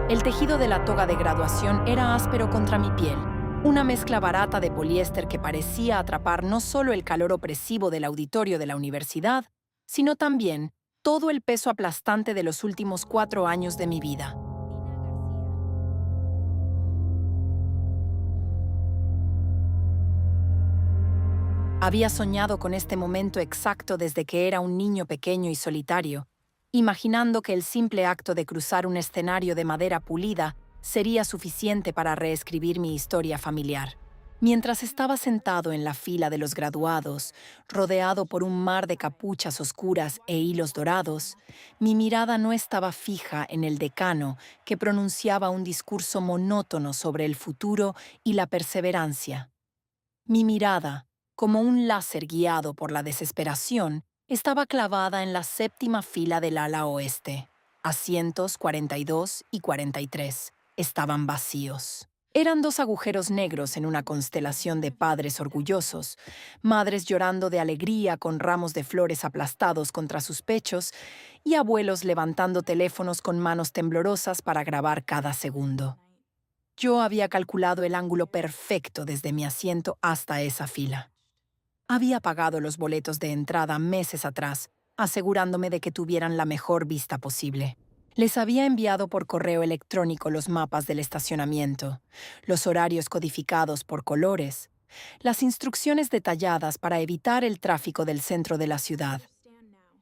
El tejido de la toga de graduación era áspero contra mi piel, una mezcla barata de poliéster que parecía atrapar no solo el calor opresivo del auditorio de la universidad, sino también todo el peso aplastante de los últimos 4 años de mi vida. Había soñado con este momento exacto desde que era un niño pequeño y solitario, imaginando que el simple acto de cruzar un escenario de madera pulida sería suficiente para reescribir mi historia familiar. Mientras estaba sentado en la fila de los graduados, rodeado por un mar de capuchas oscuras e hilos dorados, mi mirada no estaba fija en el decano que pronunciaba un discurso monótono sobre el futuro y la perseverancia. Mi mirada, como un láser guiado por la desesperación, estaba clavada en la séptima fila del ala oeste. Asientos 42 y 43 estaban vacíos. Eran dos agujeros negros en una constelación de padres orgullosos, madres llorando de alegría con ramos de flores aplastados contra sus pechos y abuelos levantando teléfonos con manos temblorosas para grabar cada segundo. Yo había calculado el ángulo perfecto desde mi asiento hasta esa fila. Había pagado los boletos de entrada meses atrás, asegurándome de que tuvieran la mejor vista posible. Les había enviado por correo electrónico los mapas del estacionamiento, los horarios codificados por colores, las instrucciones detalladas para evitar el tráfico del centro de la ciudad.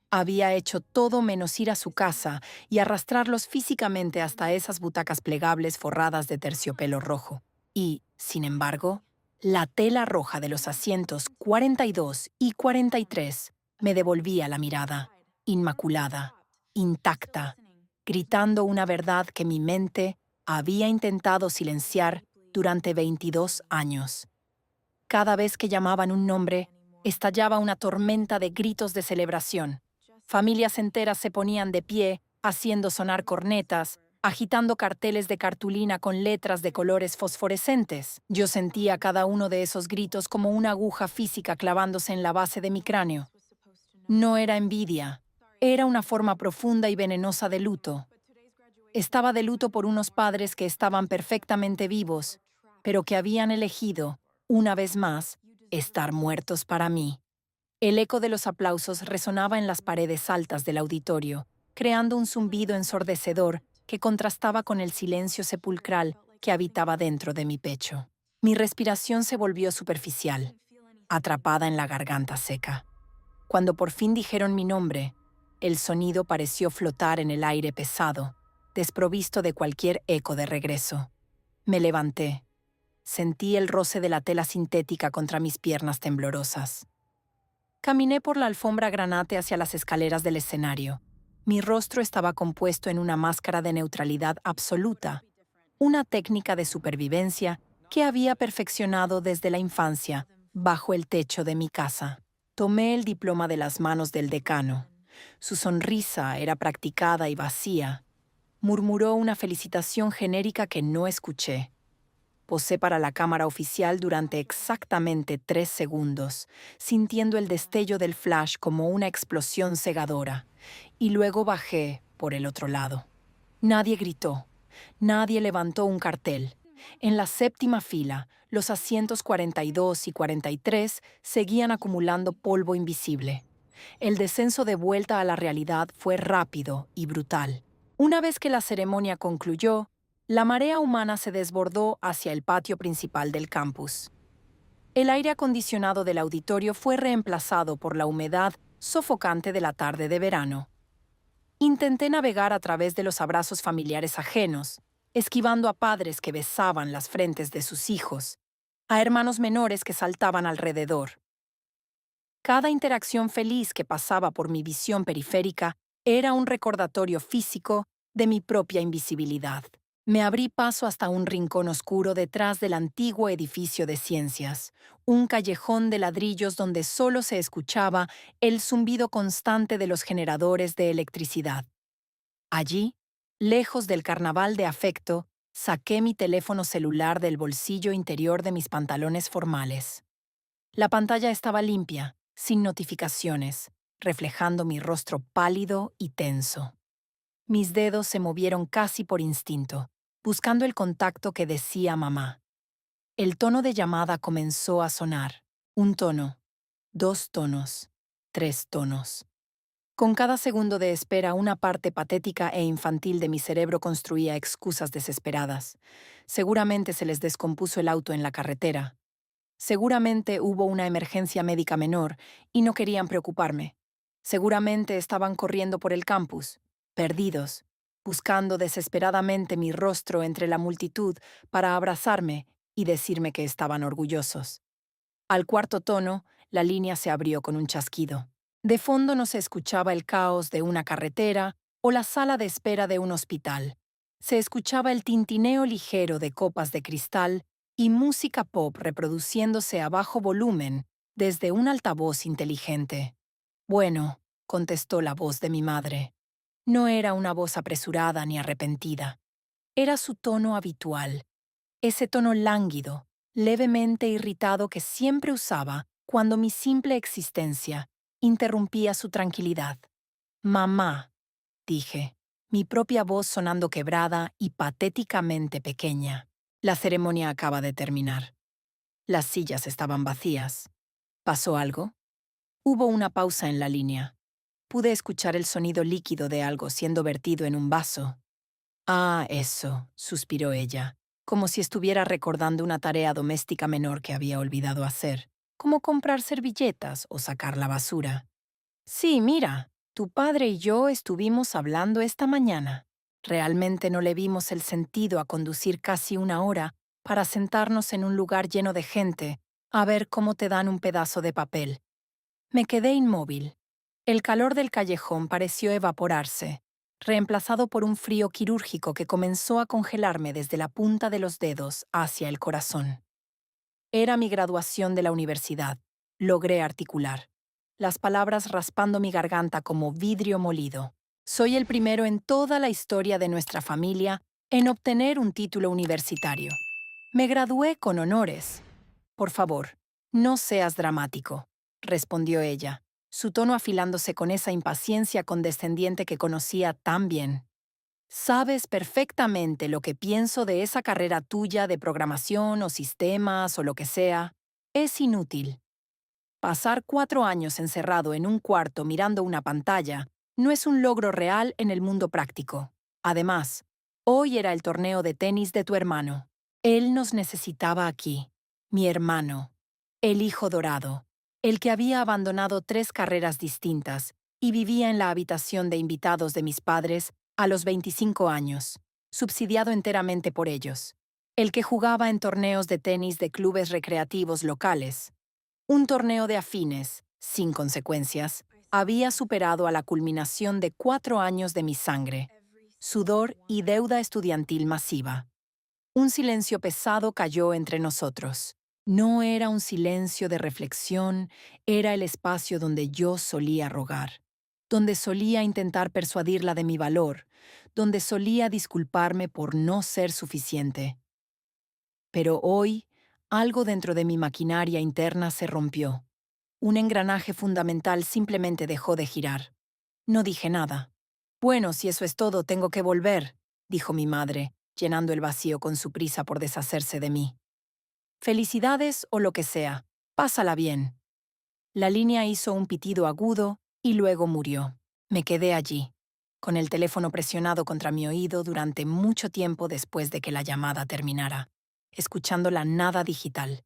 Había hecho todo menos ir a su casa y arrastrarlos físicamente hasta esas butacas plegables forradas de terciopelo rojo. Y, sin embargo, la tela roja de los asientos 42 y 43 me devolvía la mirada, inmaculada, intacta, gritando una verdad que mi mente había intentado silenciar durante 22 años. Cada vez que llamaban un nombre, estallaba una tormenta de gritos de celebración. Familias enteras se ponían de pie, haciendo sonar cornetas, agitando carteles de cartulina con letras de colores fosforescentes. Yo sentía cada uno de esos gritos como una aguja física clavándose en la base de mi cráneo. No era envidia, era una forma profunda y venenosa de luto. Estaba de luto por unos padres que estaban perfectamente vivos, pero que habían elegido, una vez más, estar muertos para mí. El eco de los aplausos resonaba en las paredes altas del auditorio, creando un zumbido ensordecedor que contrastaba con el silencio sepulcral que habitaba dentro de mi pecho. Mi respiración se volvió superficial, atrapada en la garganta seca. Cuando por fin dijeron mi nombre, el sonido pareció flotar en el aire pesado, desprovisto de cualquier eco de regreso. Me levanté. Sentí el roce de la tela sintética contra mis piernas temblorosas. Caminé por la alfombra granate hacia las escaleras del escenario. Mi rostro estaba compuesto en una máscara de neutralidad absoluta, una técnica de supervivencia que había perfeccionado desde la infancia, bajo el techo de mi casa. Tomé el diploma de las manos del decano. Su sonrisa era practicada y vacía. Murmuró una felicitación genérica que no escuché. Posé para la cámara oficial durante exactamente 3 segundos, sintiendo el destello del flash como una explosión cegadora, y luego bajé por el otro lado. Nadie gritó, nadie levantó un cartel. En la séptima fila, los asientos 42 y 43 seguían acumulando polvo invisible. El descenso de vuelta a la realidad fue rápido y brutal. Una vez que la ceremonia concluyó, la marea humana se desbordó hacia el patio principal del campus. El aire acondicionado del auditorio fue reemplazado por la humedad sofocante de la tarde de verano. Intenté navegar a través de los abrazos familiares ajenos, esquivando a padres que besaban las frentes de sus hijos, a hermanos menores que saltaban alrededor. Cada interacción feliz que pasaba por mi visión periférica era un recordatorio físico de mi propia invisibilidad. Me abrí paso hasta un rincón oscuro detrás del antiguo edificio de ciencias, un callejón de ladrillos donde solo se escuchaba el zumbido constante de los generadores de electricidad. Allí, lejos del carnaval de afecto, saqué mi teléfono celular del bolsillo interior de mis pantalones formales. La pantalla estaba limpia, sin notificaciones, reflejando mi rostro pálido y tenso. Mis dedos se movieron casi por instinto, buscando el contacto que decía mamá. El tono de llamada comenzó a sonar. Un tono, dos tonos, tres tonos. Con cada segundo de espera, una parte patética e infantil de mi cerebro construía excusas desesperadas. Seguramente se les descompuso el auto en la carretera. Seguramente hubo una emergencia médica menor y no querían preocuparme. Seguramente estaban corriendo por el campus, perdidos, buscando desesperadamente mi rostro entre la multitud para abrazarme y decirme que estaban orgullosos. Al cuarto tono, la línea se abrió con un chasquido. De fondo no se escuchaba el caos de una carretera o la sala de espera de un hospital. Se escuchaba el tintineo ligero de copas de cristal y música pop reproduciéndose a bajo volumen desde un altavoz inteligente. Bueno, contestó la voz de mi madre. No era una voz apresurada ni arrepentida. Era su tono habitual, ese tono lánguido, levemente irritado que siempre usaba cuando mi simple existencia interrumpía su tranquilidad. Mamá, dije, mi propia voz sonando quebrada y patéticamente pequeña. La ceremonia acaba de terminar. Las sillas estaban vacías. ¿Pasó algo? Hubo una pausa en la línea. Pude escuchar el sonido líquido de algo siendo vertido en un vaso. Ah, eso, suspiró ella, como si estuviera recordando una tarea doméstica menor que había olvidado hacer, como comprar servilletas o sacar la basura. Sí, mira, tu padre y yo estuvimos hablando esta mañana. Realmente no le vimos el sentido a conducir casi una hora para sentarnos en un lugar lleno de gente a ver cómo te dan un pedazo de papel. Me quedé inmóvil. El calor del callejón pareció evaporarse, reemplazado por un frío quirúrgico que comenzó a congelarme desde la punta de los dedos hacia el corazón. Era mi graduación de la universidad. Logré articular. Las palabras raspando mi garganta como vidrio molido. Soy el primero en toda la historia de nuestra familia en obtener un título universitario. Me gradué con honores. Por favor, no seas dramático, respondió ella, su tono afilándose con esa impaciencia condescendiente que conocía tan bien. Sabes perfectamente lo que pienso de esa carrera tuya de programación o sistemas o lo que sea. Es inútil. Pasar 4 años encerrado en un cuarto mirando una pantalla no es un logro real en el mundo práctico. Además, hoy era el torneo de tenis de tu hermano. Él nos necesitaba aquí. Mi hermano. El hijo dorado. El que había abandonado 3 carreras distintas y vivía en la habitación de invitados de mis padres a los 25 años, subsidiado enteramente por ellos. El que jugaba en torneos de tenis de clubes recreativos locales. Un torneo de afines, sin consecuencias, había superado a la culminación de 4 años de mi sangre, sudor y deuda estudiantil masiva. Un silencio pesado cayó entre nosotros. No era un silencio de reflexión, era el espacio donde yo solía rogar, donde solía intentar persuadirla de mi valor, donde solía disculparme por no ser suficiente. Pero hoy, algo dentro de mi maquinaria interna se rompió. Un engranaje fundamental simplemente dejó de girar. No dije nada. Bueno, si eso es todo, tengo que volver, dijo mi madre, llenando el vacío con su prisa por deshacerse de mí. Felicidades o lo que sea. Pásala bien. La línea hizo un pitido agudo y luego murió. Me quedé allí, con el teléfono presionado contra mi oído durante mucho tiempo después de que la llamada terminara, escuchando la nada digital.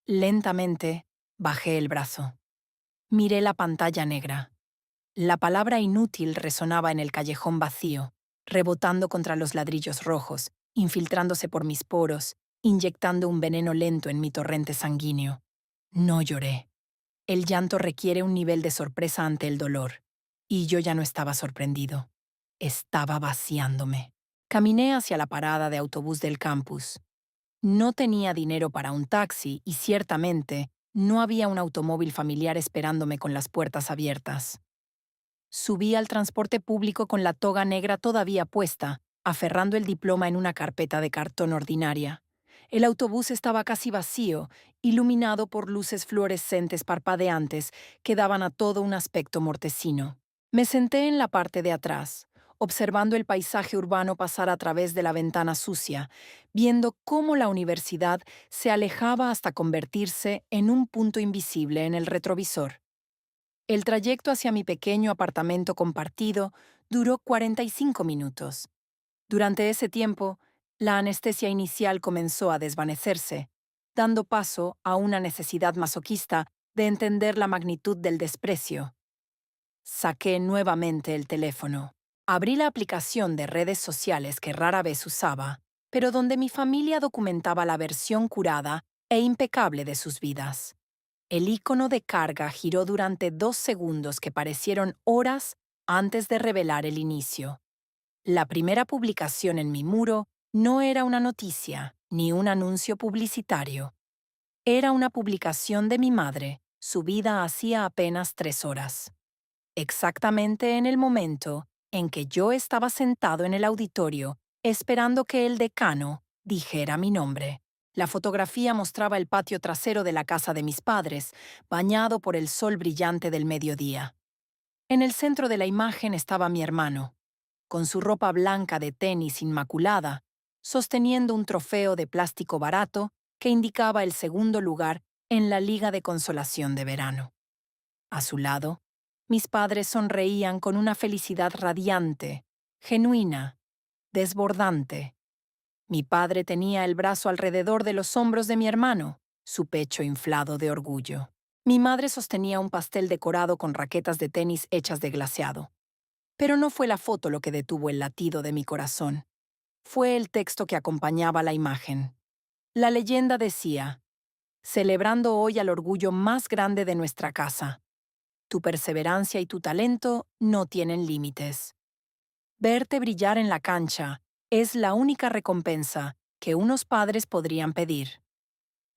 Lentamente, bajé el brazo. Miré la pantalla negra. La palabra inútil resonaba en el callejón vacío, rebotando contra los ladrillos rojos, infiltrándose por mis poros, inyectando un veneno lento en mi torrente sanguíneo. No lloré. El llanto requiere un nivel de sorpresa ante el dolor, y yo ya no estaba sorprendido. Estaba vaciándome. Caminé hacia la parada de autobús del campus. No tenía dinero para un taxi y ciertamente no había un automóvil familiar esperándome con las puertas abiertas. Subí al transporte público con la toga negra todavía puesta, aferrando el diploma en una carpeta de cartón ordinaria. El autobús estaba casi vacío, iluminado por luces fluorescentes parpadeantes que daban a todo un aspecto mortecino. Me senté en la parte de atrás, observando el paisaje urbano pasar a través de la ventana sucia, viendo cómo la universidad se alejaba hasta convertirse en un punto invisible en el retrovisor. El trayecto hacia mi pequeño apartamento compartido duró 45 minutos. Durante ese tiempo, la anestesia inicial comenzó a desvanecerse, dando paso a una necesidad masoquista de entender la magnitud del desprecio. Saqué nuevamente el teléfono. Abrí la aplicación de redes sociales que rara vez usaba, pero donde mi familia documentaba la versión curada e impecable de sus vidas. El icono de carga giró durante 2 segundos que parecieron horas antes de revelar el inicio. La primera publicación en mi muro no era una noticia ni un anuncio publicitario. Era una publicación de mi madre, subida hacía apenas 3 horas. Exactamente en el momento en que yo estaba sentado en el auditorio, esperando que el decano dijera mi nombre. La fotografía mostraba el patio trasero de la casa de mis padres, bañado por el sol brillante del mediodía. En el centro de la imagen estaba mi hermano, con su ropa blanca de tenis inmaculada, sosteniendo un trofeo de plástico barato que indicaba el segundo lugar en la Liga de Consolación de Verano. A su lado, mis padres sonreían con una felicidad radiante, genuina, desbordante. Mi padre tenía el brazo alrededor de los hombros de mi hermano, su pecho inflado de orgullo. Mi madre sostenía un pastel decorado con raquetas de tenis hechas de glaseado. Pero no fue la foto lo que detuvo el latido de mi corazón. Fue el texto que acompañaba la imagen. La leyenda decía: celebrando hoy al orgullo más grande de nuestra casa. Tu perseverancia y tu talento no tienen límites. Verte brillar en la cancha es la única recompensa que unos padres podrían pedir.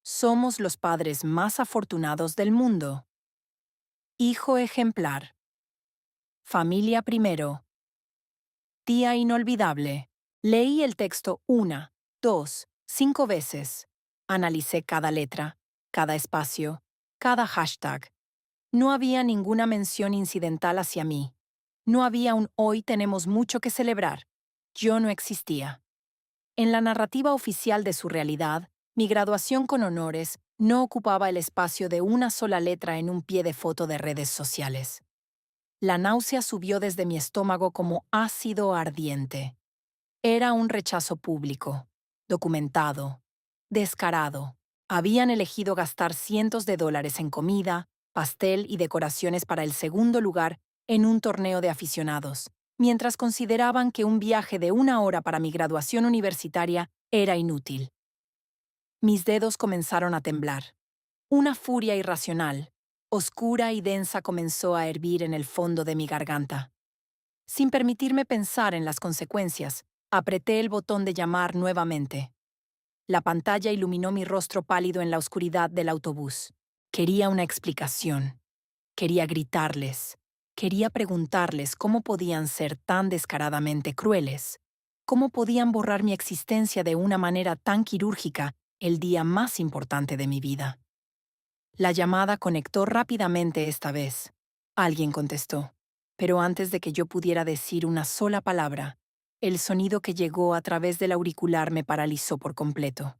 Somos los padres más afortunados del mundo. Hijo ejemplar. Familia primero. Día inolvidable. Leí el texto 1, 2, 5 veces. Analicé cada letra, cada espacio, cada hashtag. No había ninguna mención incidental hacia mí. No había un hoy tenemos mucho que celebrar. Yo no existía. En la narrativa oficial de su realidad, mi graduación con honores no ocupaba el espacio de una sola letra en un pie de foto de redes sociales. La náusea subió desde mi estómago como ácido ardiente. Era un rechazo público, documentado, descarado. Habían elegido gastar cientos de dólares en comida, pastel y decoraciones para el segundo lugar en un torneo de aficionados, mientras consideraban que un viaje de 1 hora para mi graduación universitaria era inútil. Mis dedos comenzaron a temblar. Una furia irracional, oscura y densa, comenzó a hervir en el fondo de mi garganta. Sin permitirme pensar en las consecuencias, apreté el botón de llamar nuevamente. La pantalla iluminó mi rostro pálido en la oscuridad del autobús. Quería una explicación. Quería gritarles. Quería preguntarles cómo podían ser tan descaradamente crueles. Cómo podían borrar mi existencia de una manera tan quirúrgica el día más importante de mi vida. La llamada conectó rápidamente esta vez. Alguien contestó, pero antes de que yo pudiera decir una sola palabra, el sonido que llegó a través del auricular me paralizó por completo.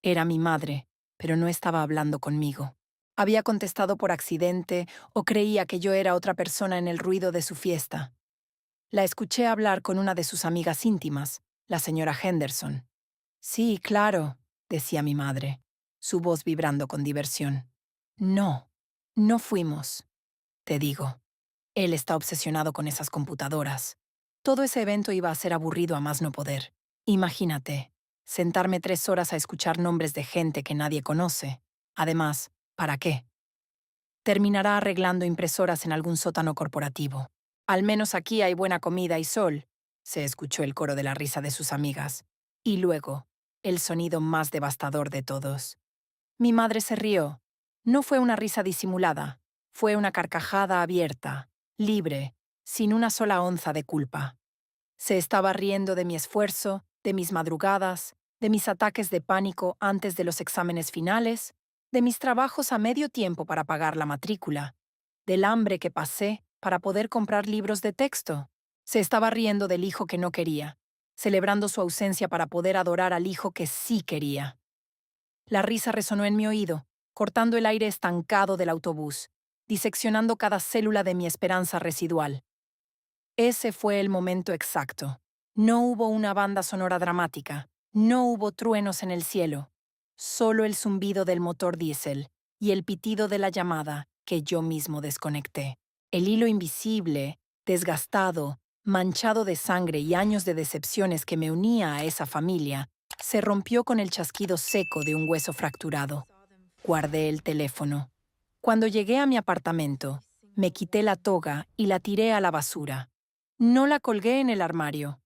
Era mi madre, pero no estaba hablando conmigo. Había contestado por accidente o creía que yo era otra persona en el ruido de su fiesta. La escuché hablar con una de sus amigas íntimas, la señora Henderson. Sí, claro, decía mi madre, su voz vibrando con diversión. No, no fuimos. Te digo, él está obsesionado con esas computadoras. Todo ese evento iba a ser aburrido a más no poder. Imagínate, sentarme 3 horas a escuchar nombres de gente que nadie conoce. Además, ¿para qué? Terminará arreglando impresoras en algún sótano corporativo. Al menos aquí hay buena comida y sol, se escuchó el coro de la risa de sus amigas. Y luego, el sonido más devastador de todos. Mi madre se rió. No fue una risa disimulada, fue una carcajada abierta, libre, sin una sola onza de culpa. Se estaba riendo de mi esfuerzo, de mis madrugadas, de mis ataques de pánico antes de los exámenes finales, de mis trabajos a medio tiempo para pagar la matrícula, del hambre que pasé para poder comprar libros de texto. Se estaba riendo del hijo que no quería, celebrando su ausencia para poder adorar al hijo que sí quería. La risa resonó en mi oído, cortando el aire estancado del autobús, diseccionando cada célula de mi esperanza residual. Ese fue el momento exacto. No hubo una banda sonora dramática, no hubo truenos en el cielo, solo el zumbido del motor diésel y el pitido de la llamada que yo mismo desconecté. El hilo invisible, desgastado, manchado de sangre y años de decepciones que me unía a esa familia, se rompió con el chasquido seco de un hueso fracturado. Guardé el teléfono. Cuando llegué a mi apartamento, me quité la toga y la tiré a la basura. No la colgué en el armario.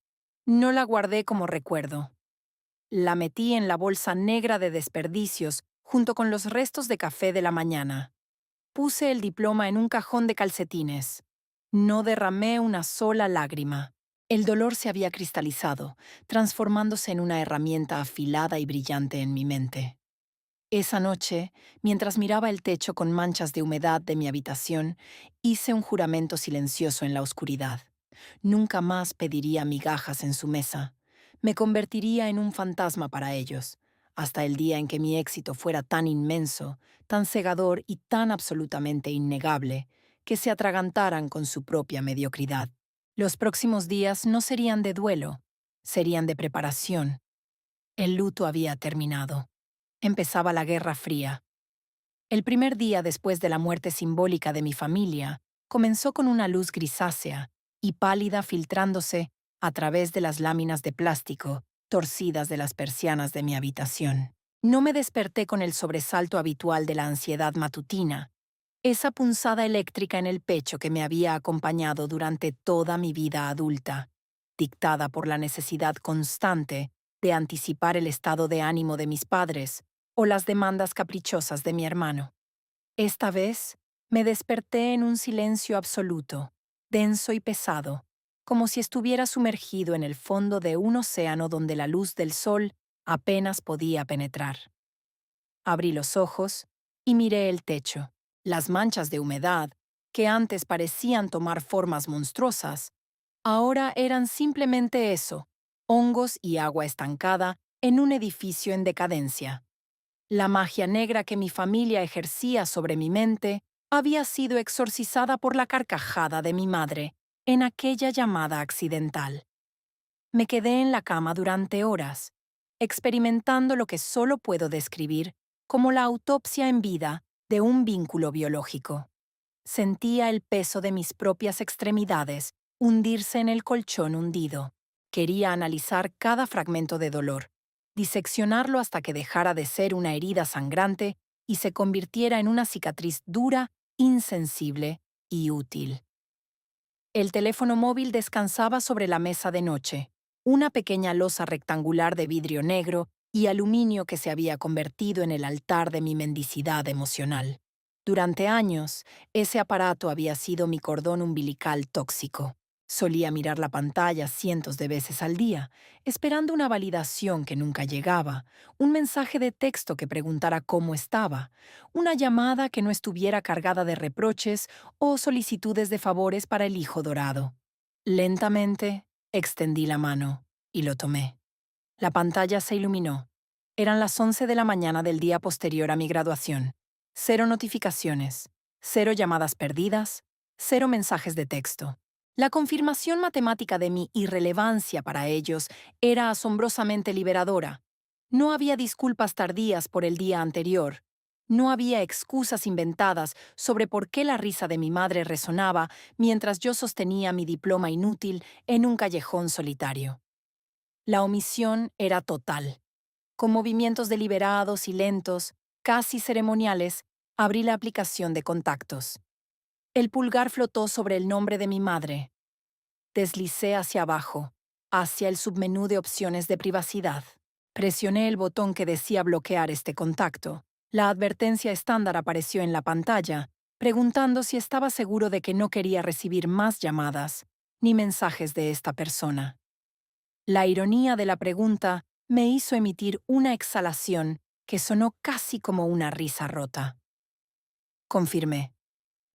No la guardé como recuerdo. La metí en la bolsa negra de desperdicios junto con los restos de café de la mañana. Puse el diploma en un cajón de calcetines. No derramé una sola lágrima. El dolor se había cristalizado, transformándose en una herramienta afilada y brillante en mi mente. Esa noche, mientras miraba el techo con manchas de humedad de mi habitación, hice un juramento silencioso en la oscuridad. Nunca más pediría migajas en su mesa. Me convertiría en un fantasma para ellos, hasta el día en que mi éxito fuera tan inmenso, tan cegador y tan absolutamente innegable, que se atragantaran con su propia mediocridad. Los próximos días no serían de duelo, serían de preparación. El luto había terminado. Empezaba la Guerra Fría. El primer día después de la muerte simbólica de mi familia comenzó con una luz grisácea y pálida filtrándose a través de las láminas de plástico torcidas de las persianas de mi habitación. No me desperté con el sobresalto habitual de la ansiedad matutina, esa punzada eléctrica en el pecho que me había acompañado durante toda mi vida adulta, dictada por la necesidad constante de anticipar el estado de ánimo de mis padres o las demandas caprichosas de mi hermano. Esta vez me desperté en un silencio absoluto, denso y pesado, como si estuviera sumergido en el fondo de un océano donde la luz del sol apenas podía penetrar. Abrí los ojos y miré el techo. Las manchas de humedad, que antes parecían tomar formas monstruosas, ahora eran simplemente eso, hongos y agua estancada en un edificio en decadencia. La magia negra que mi familia ejercía sobre mi mente había sido exorcizada por la carcajada de mi madre en aquella llamada accidental. Me quedé en la cama durante horas, experimentando lo que solo puedo describir como la autopsia en vida de un vínculo biológico. Sentía el peso de mis propias extremidades hundirse en el colchón hundido. Quería analizar cada fragmento de dolor, diseccionarlo hasta que dejara de ser una herida sangrante y se convirtiera en una cicatriz dura, insensible y útil. El teléfono móvil descansaba sobre la mesa de noche, una pequeña losa rectangular de vidrio negro y aluminio que se había convertido en el altar de mi mendicidad emocional. Durante años, ese aparato había sido mi cordón umbilical tóxico. Solía mirar la pantalla cientos de veces al día, esperando una validación que nunca llegaba, un mensaje de texto que preguntara cómo estaba, una llamada que no estuviera cargada de reproches o solicitudes de favores para el hijo dorado. Lentamente, extendí la mano y lo tomé. La pantalla se iluminó. Eran las 11 de la mañana del día posterior a mi graduación. 0 notificaciones, 0 llamadas perdidas, 0 mensajes de texto. La confirmación matemática de mi irrelevancia para ellos era asombrosamente liberadora. No había disculpas tardías por el día anterior. No había excusas inventadas sobre por qué la risa de mi madre resonaba mientras yo sostenía mi diploma inútil en un callejón solitario. La omisión era total. Con movimientos deliberados y lentos, casi ceremoniales, abrí la aplicación de contactos. El pulgar flotó sobre el nombre de mi madre. Deslicé hacia abajo, hacia el submenú de opciones de privacidad. Presioné el botón que decía bloquear este contacto. La advertencia estándar apareció en la pantalla, preguntando si estaba seguro de que no quería recibir más llamadas ni mensajes de esta persona. La ironía de la pregunta me hizo emitir una exhalación que sonó casi como una risa rota. Confirmé.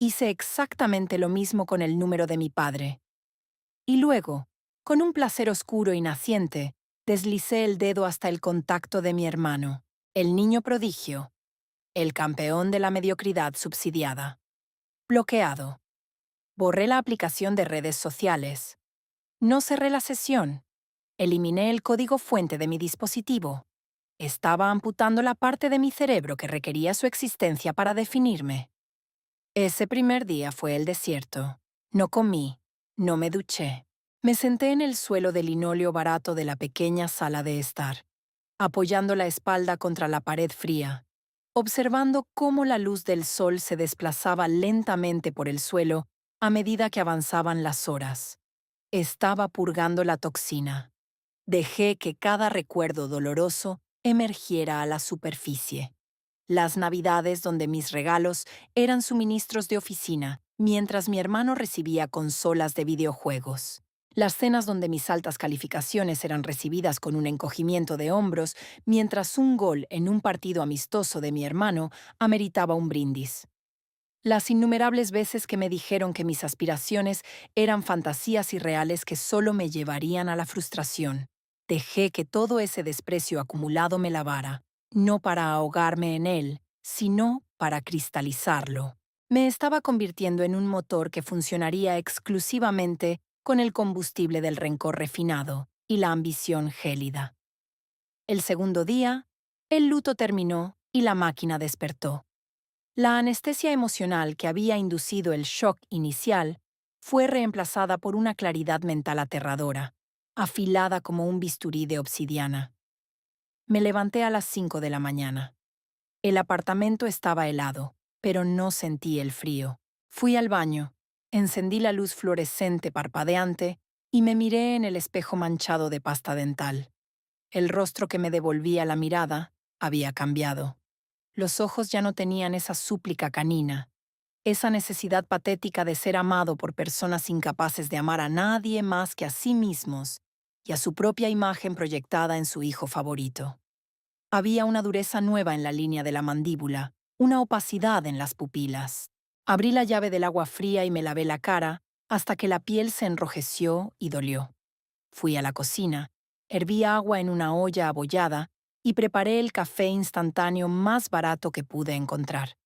Hice exactamente lo mismo con el número de mi padre. Y luego, con un placer oscuro y naciente, deslicé el dedo hasta el contacto de mi hermano, el niño prodigio, el campeón de la mediocridad subsidiada. Bloqueado. Borré la aplicación de redes sociales. No cerré la sesión. Eliminé el código fuente de mi dispositivo. Estaba amputando la parte de mi cerebro que requería su existencia para definirme. Ese primer día fue el desierto. No comí, no me duché. Me senté en el suelo de linóleo barato de la pequeña sala de estar, apoyando la espalda contra la pared fría, observando cómo la luz del sol se desplazaba lentamente por el suelo a medida que avanzaban las horas. Estaba purgando la toxina. Dejé que cada recuerdo doloroso emergiera a la superficie. Las navidades donde mis regalos eran suministros de oficina, mientras mi hermano recibía consolas de videojuegos. Las cenas donde mis altas calificaciones eran recibidas con un encogimiento de hombros, mientras un gol en un partido amistoso de mi hermano ameritaba un brindis. Las innumerables veces que me dijeron que mis aspiraciones eran fantasías irreales que solo me llevarían a la frustración. Dejé que todo ese desprecio acumulado me lavara, no para ahogarme en él, sino para cristalizarlo. Me estaba convirtiendo en un motor que funcionaría exclusivamente con el combustible del rencor refinado y la ambición gélida. El segundo día, el luto terminó y la máquina despertó. La anestesia emocional que había inducido el shock inicial fue reemplazada por una claridad mental aterradora, afilada como un bisturí de obsidiana. Me levanté a las 5 de la mañana. El apartamento estaba helado, pero no sentí el frío. Fui al baño, encendí la luz fluorescente parpadeante y me miré en el espejo manchado de pasta dental. El rostro que me devolvía la mirada había cambiado. Los ojos ya no tenían esa súplica canina, esa necesidad patética de ser amado por personas incapaces de amar a nadie más que a sí mismos y a su propia imagen proyectada en su hijo favorito. Había una dureza nueva en la línea de la mandíbula, una opacidad en las pupilas. Abrí la llave del agua fría y me lavé la cara hasta que la piel se enrojeció y dolió. Fui a la cocina, herví agua en una olla abollada y preparé el café instantáneo más barato que pude encontrar.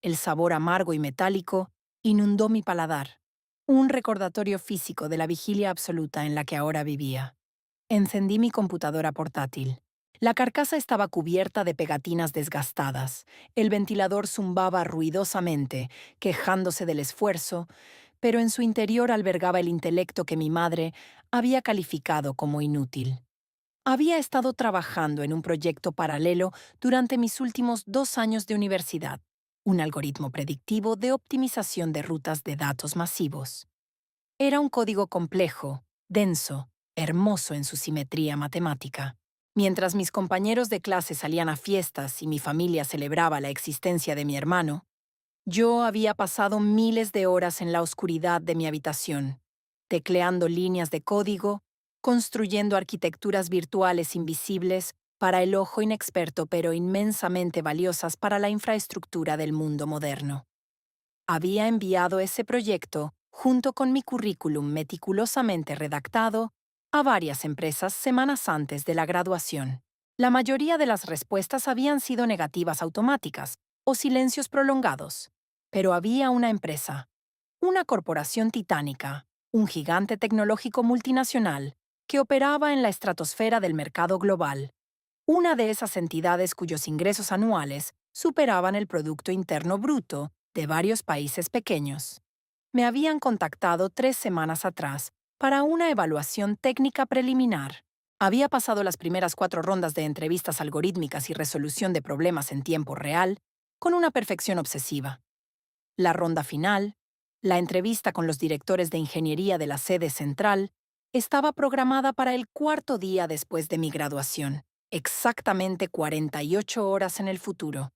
El sabor amargo y metálico inundó mi paladar, un recordatorio físico de la vigilia absoluta en la que ahora vivía. Encendí mi computadora portátil. La carcasa estaba cubierta de pegatinas desgastadas. El ventilador zumbaba ruidosamente, quejándose del esfuerzo, pero en su interior albergaba el intelecto que mi madre había calificado como inútil. Había estado trabajando en un proyecto paralelo durante mis últimos 2 años de universidad, un algoritmo predictivo de optimización de rutas de datos masivos. Era un código complejo, denso, hermoso en su simetría matemática. Mientras mis compañeros de clase salían a fiestas y mi familia celebraba la existencia de mi hermano, yo había pasado miles de horas en la oscuridad de mi habitación, tecleando líneas de código, construyendo arquitecturas virtuales invisibles para el ojo inexperto pero inmensamente valiosas para la infraestructura del mundo moderno. Había enviado ese proyecto, junto con mi currículum meticulosamente redactado, a varias empresas semanas antes de la graduación. La mayoría de las respuestas habían sido negativas automáticas o silencios prolongados, pero había una empresa, una corporación titánica, un gigante tecnológico multinacional, que operaba en la estratosfera del mercado global. Una de esas entidades cuyos ingresos anuales superaban el Producto Interno Bruto de varios países pequeños. Me habían contactado 3 semanas atrás para una evaluación técnica preliminar. Había pasado las primeras 4 rondas de entrevistas algorítmicas y resolución de problemas en tiempo real con una perfección obsesiva. La ronda final, la entrevista con los directores de ingeniería de la sede central, estaba programada para el 4.º día después de mi graduación, exactamente 48 horas en el futuro.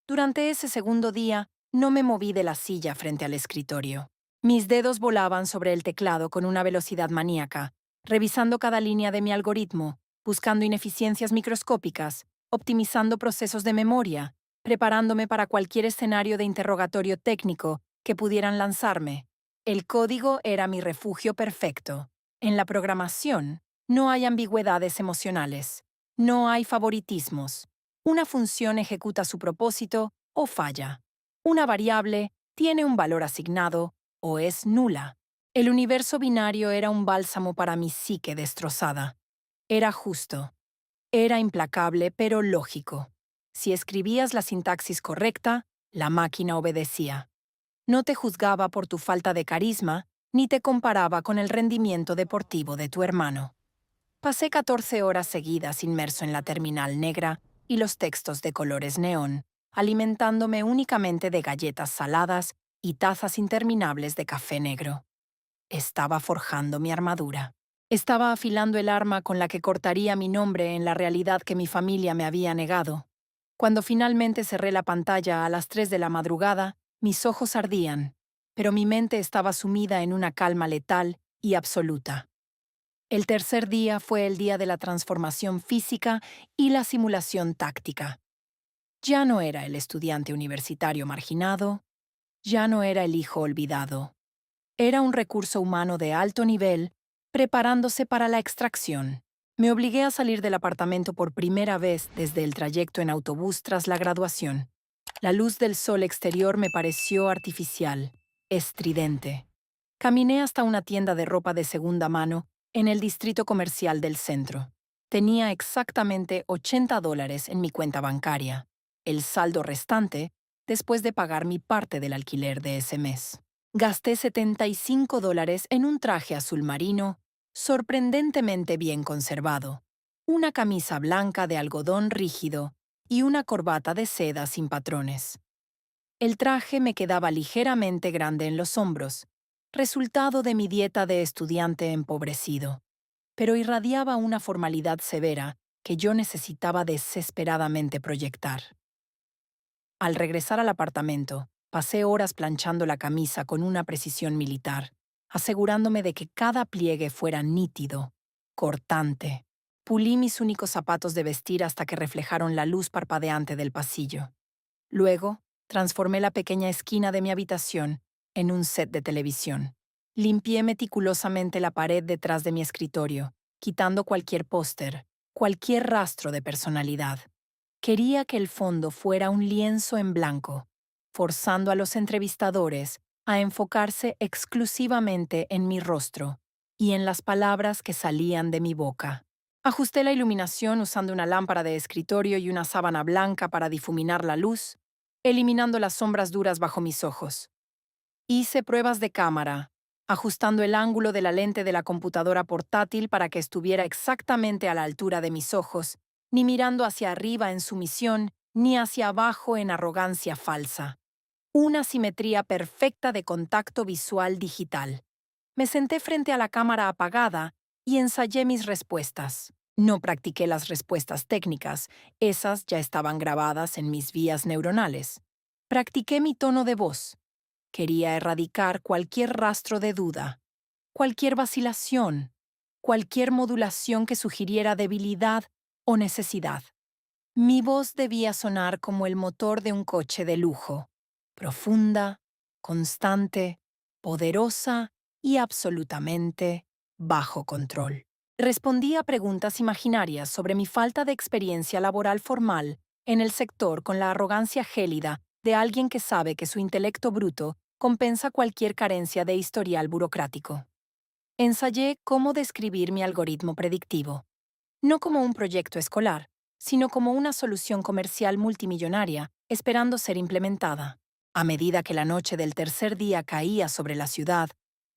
Durante ese segundo día, no me moví de la silla frente al escritorio. Mis dedos volaban sobre el teclado con una velocidad maníaca, revisando cada línea de mi algoritmo, buscando ineficiencias microscópicas, optimizando procesos de memoria, preparándome para cualquier escenario de interrogatorio técnico que pudieran lanzarme. El código era mi refugio perfecto. En la programación, no hay ambigüedades emocionales. No hay favoritismos. Una función ejecuta su propósito o falla. Una variable tiene un valor asignado o es nula. El universo binario era un bálsamo para mi psique destrozada. Era justo. Era implacable, pero lógico. Si escribías la sintaxis correcta, la máquina obedecía. No te juzgaba por tu falta de carisma, ni te comparaba con el rendimiento deportivo de tu hermano. Pasé 14 horas seguidas inmerso en la terminal negra y los textos de colores neón, alimentándome únicamente de galletas saladas y tazas interminables de café negro. Estaba forjando mi armadura. Estaba afilando el arma con la que cortaría mi nombre en la realidad que mi familia me había negado. Cuando finalmente cerré la pantalla a las 3 de la madrugada, mis ojos ardían, pero mi mente estaba sumida en una calma letal y absoluta. El tercer día fue el día de la transformación física y la simulación táctica. Ya no era el estudiante universitario marginado, ya no era el hijo olvidado. Era un recurso humano de alto nivel, preparándose para la extracción. Me obligué a salir del apartamento por primera vez desde el trayecto en autobús tras la graduación. La luz del sol exterior me pareció artificial, estridente. Caminé hasta una tienda de ropa de segunda mano en el distrito comercial del centro. Tenía exactamente $80 en mi cuenta bancaria, el saldo restante después de pagar mi parte del alquiler de ese mes. Gasté $75 en un traje azul marino, sorprendentemente bien conservado, una camisa blanca de algodón rígido y una corbata de seda sin patrones. El traje me quedaba ligeramente grande en los hombros, resultado de mi dieta de estudiante empobrecido, pero irradiaba una formalidad severa que yo necesitaba desesperadamente proyectar. Al regresar al apartamento, pasé horas planchando la camisa con una precisión militar, asegurándome de que cada pliegue fuera nítido, cortante. Pulí mis únicos zapatos de vestir hasta que reflejaron la luz parpadeante del pasillo. Luego, transformé la pequeña esquina de mi habitación en un set de televisión. Limpié meticulosamente la pared detrás de mi escritorio, quitando cualquier póster, cualquier rastro de personalidad. Quería que el fondo fuera un lienzo en blanco, forzando a los entrevistadores a enfocarse exclusivamente en mi rostro y en las palabras que salían de mi boca. Ajusté la iluminación usando una lámpara de escritorio y una sábana blanca para difuminar la luz, eliminando las sombras duras bajo mis ojos. Hice pruebas de cámara, ajustando el ángulo de la lente de la computadora portátil para que estuviera exactamente a la altura de mis ojos, ni mirando hacia arriba en sumisión, ni hacia abajo en arrogancia falsa. Una simetría perfecta de contacto visual digital. Me senté frente a la cámara apagada y ensayé mis respuestas. No practiqué las respuestas técnicas, esas ya estaban grabadas en mis vías neuronales. Practiqué mi tono de voz. Quería erradicar cualquier rastro de duda, cualquier vacilación, cualquier modulación que sugiriera debilidad o necesidad. Mi voz debía sonar como el motor de un coche de lujo, profunda, constante, poderosa y absolutamente bajo control. Respondí a preguntas imaginarias sobre mi falta de experiencia laboral formal en el sector con la arrogancia gélida de alguien que sabe que su intelecto bruto compensa cualquier carencia de historial burocrático. Ensayé cómo describir mi algoritmo predictivo, no como un proyecto escolar, sino como una solución comercial multimillonaria esperando ser implementada. A medida que la noche del tercer día caía sobre la ciudad,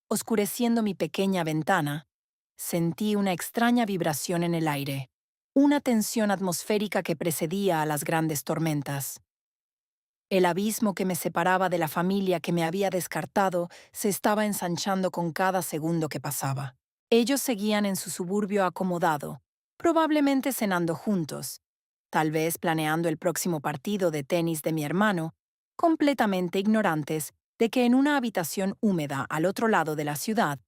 oscureciendo mi pequeña ventana, sentí una extraña vibración en el aire, una tensión atmosférica que precedía a las grandes tormentas. El abismo que me separaba de la familia que me había descartado se estaba ensanchando con cada segundo que pasaba. Ellos seguían en su suburbio acomodado, probablemente cenando juntos, tal vez planeando el próximo partido de tenis de mi hermano, completamente ignorantes de que en una habitación húmeda al otro lado de la ciudad,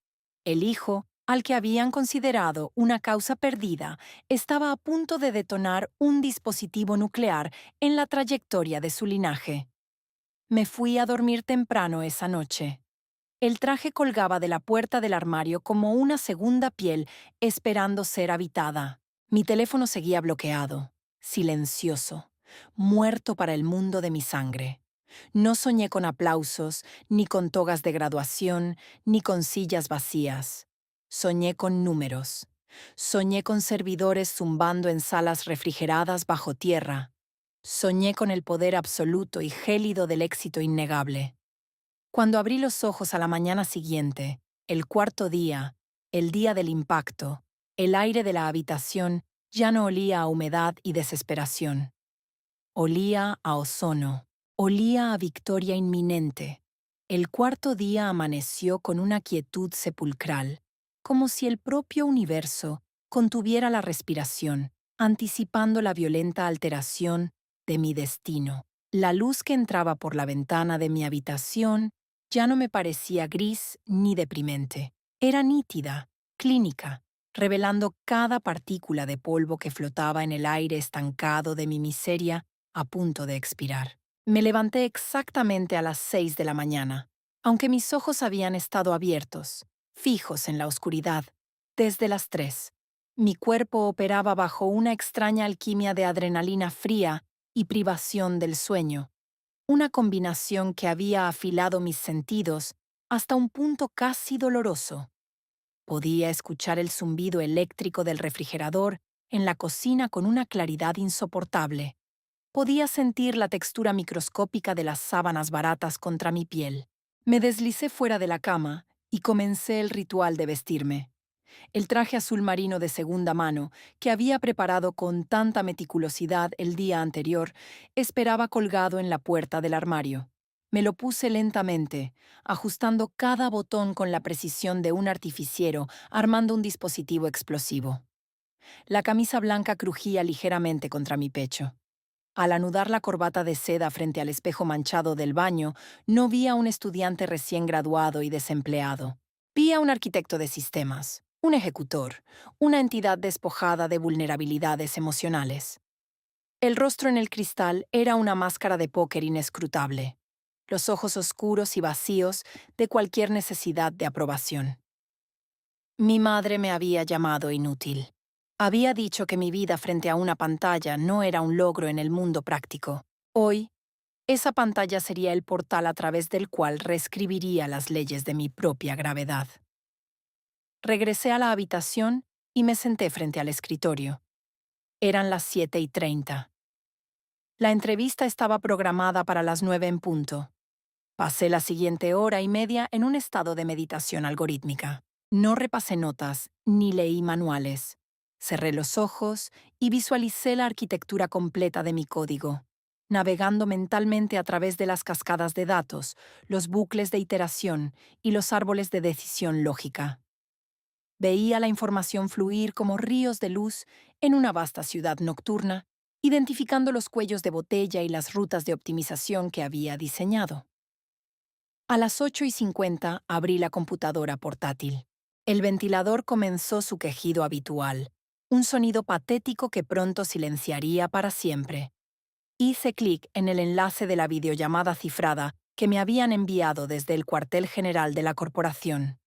el hijo, al que habían considerado una causa perdida, estaba a punto de detonar un dispositivo nuclear en la trayectoria de su linaje. Me fui a dormir temprano esa noche. El traje colgaba de la puerta del armario como una segunda piel esperando ser habitada. Mi teléfono seguía bloqueado, silencioso, muerto para el mundo de mi sangre. No soñé con aplausos, ni con togas de graduación, ni con sillas vacías. Soñé con números. Soñé con servidores zumbando en salas refrigeradas bajo tierra. Soñé con el poder absoluto y gélido del éxito innegable. Cuando abrí los ojos a la mañana siguiente, el cuarto día, el día del impacto, el aire de la habitación ya no olía a humedad y desesperación. Olía a ozono, olía a victoria inminente. El cuarto día amaneció con una quietud sepulcral, como si el propio universo contuviera la respiración, anticipando la violenta alteración de mi destino. La luz que entraba por la ventana de mi habitación ya no me parecía gris ni deprimente. Era nítida, clínica, revelando cada partícula de polvo que flotaba en el aire estancado de mi miseria a punto de expirar. Me levanté exactamente a las 6 de la mañana, aunque mis ojos habían estado abiertos, fijos en la oscuridad, desde las 3. Mi cuerpo operaba bajo una extraña alquimia de adrenalina fría y privación del sueño, una combinación que había afilado mis sentidos hasta un punto casi doloroso. Podía escuchar el zumbido eléctrico del refrigerador en la cocina con una claridad insoportable. Podía sentir la textura microscópica de las sábanas baratas contra mi piel. Me deslicé fuera de la cama y comencé el ritual de vestirme. El traje azul marino de segunda mano, que había preparado con tanta meticulosidad el día anterior, esperaba colgado en la puerta del armario. Me lo puse lentamente, ajustando cada botón con la precisión de un artificiero armando un dispositivo explosivo. La camisa blanca crujía ligeramente contra mi pecho. Al anudar la corbata de seda frente al espejo manchado del baño, no vi a un estudiante recién graduado y desempleado. Vi a un arquitecto de sistemas, un ejecutor, una entidad despojada de vulnerabilidades emocionales. El rostro en el cristal era una máscara de póker inescrutable, los ojos oscuros y vacíos de cualquier necesidad de aprobación. Mi madre me había llamado inútil. Había dicho que mi vida frente a una pantalla no era un logro en el mundo práctico. Hoy, esa pantalla sería el portal a través del cual reescribiría las leyes de mi propia gravedad. Regresé a la habitación y me senté frente al escritorio. Eran las 7:30. La entrevista estaba programada para las 9 en punto. Pasé la siguiente hora y media en un estado de meditación algorítmica. No repasé notas ni leí manuales. Cerré los ojos y visualicé la arquitectura completa de mi código, navegando mentalmente a través de las cascadas de datos, los bucles de iteración y los árboles de decisión lógica. Veía la información fluir como ríos de luz en una vasta ciudad nocturna, identificando los cuellos de botella y las rutas de optimización que había diseñado. A las 8:50 abrí la computadora portátil. El ventilador comenzó su quejido habitual, un sonido patético que pronto silenciaría para siempre. Hice clic en el enlace de la videollamada cifrada que me habían enviado desde el cuartel general de la corporación.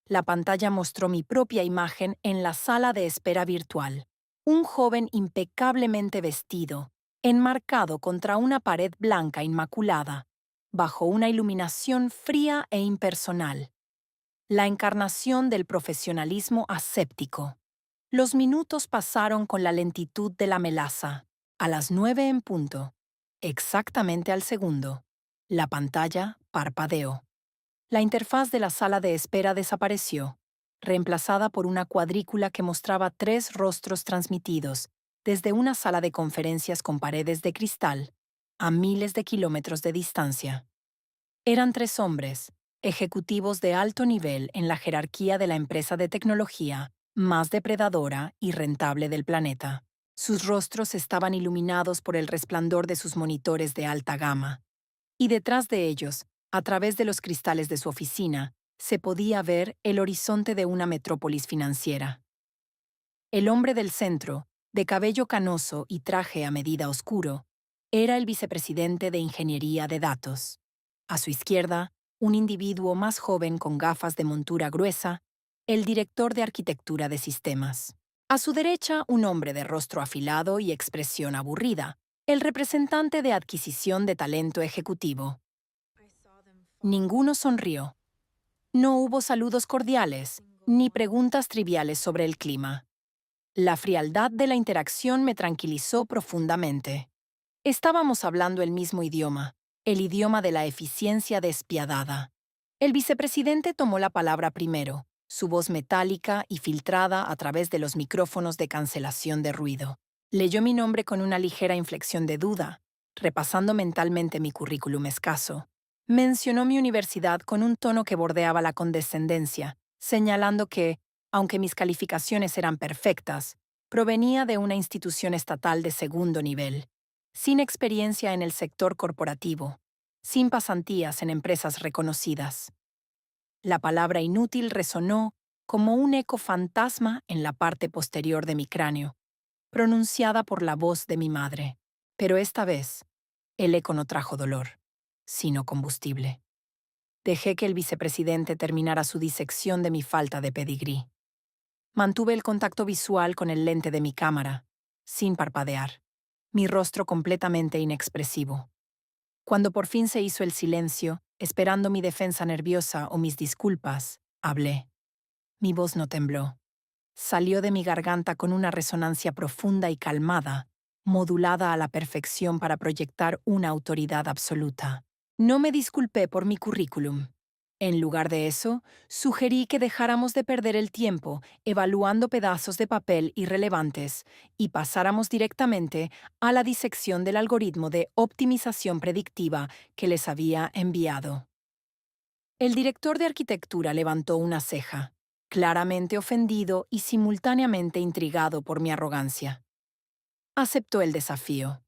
La pantalla mostró mi propia imagen en la sala de espera virtual. Un joven impecablemente vestido, enmarcado contra una pared blanca inmaculada, bajo una iluminación fría e impersonal. La encarnación del profesionalismo aséptico. Los minutos pasaron con la lentitud de la melaza. A las 9 en punto, exactamente al segundo, la pantalla parpadeó. La interfaz de la sala de espera desapareció, reemplazada por una cuadrícula que mostraba 3 rostros transmitidos desde una sala de conferencias con paredes de cristal, a miles de kilómetros de distancia. Eran 3 hombres, ejecutivos de alto nivel en la jerarquía de la empresa de tecnología más depredadora y rentable del planeta. Sus rostros estaban iluminados por el resplandor de sus monitores de alta gama. Y detrás de ellos, a través de los cristales de su oficina, se podía ver el horizonte de una metrópolis financiera. El hombre del centro, de cabello canoso y traje a medida oscuro, era el vicepresidente de Ingeniería de Datos. A su izquierda, un individuo más joven con gafas de montura gruesa, el director de arquitectura de sistemas. A su derecha, un hombre de rostro afilado y expresión aburrida, el representante de adquisición de talento ejecutivo. Ninguno sonrió. No hubo saludos cordiales, ni preguntas triviales sobre el clima. La frialdad de la interacción me tranquilizó profundamente. Estábamos hablando el mismo idioma, el idioma de la eficiencia despiadada. El vicepresidente tomó la palabra primero, su voz metálica y filtrada a través de los micrófonos de cancelación de ruido. Leyó mi nombre con una ligera inflexión de duda, repasando mentalmente mi currículum escaso. Mencionó mi universidad con un tono que bordeaba la condescendencia, señalando que, aunque mis calificaciones eran perfectas, provenía de una institución estatal de segundo nivel, sin experiencia en el sector corporativo, sin pasantías en empresas reconocidas. La palabra inútil resonó como un eco fantasma en la parte posterior de mi cráneo, pronunciada por la voz de mi madre. Pero esta vez, el eco no trajo dolor, sino combustible. Dejé que el vicepresidente terminara su disección de mi falta de pedigrí. Mantuve el contacto visual con el lente de mi cámara, sin parpadear, mi rostro completamente inexpresivo. Cuando por fin se hizo el silencio, esperando mi defensa nerviosa o mis disculpas, hablé. Mi voz no tembló. Salió de mi garganta con una resonancia profunda y calmada, modulada a la perfección para proyectar una autoridad absoluta. No me disculpé por mi currículum. En lugar de eso, sugerí que dejáramos de perder el tiempo evaluando pedazos de papel irrelevantes y pasáramos directamente a la disección del algoritmo de optimización predictiva que les había enviado. El director de arquitectura levantó una ceja, claramente ofendido y simultáneamente intrigado por mi arrogancia. Aceptó el desafío.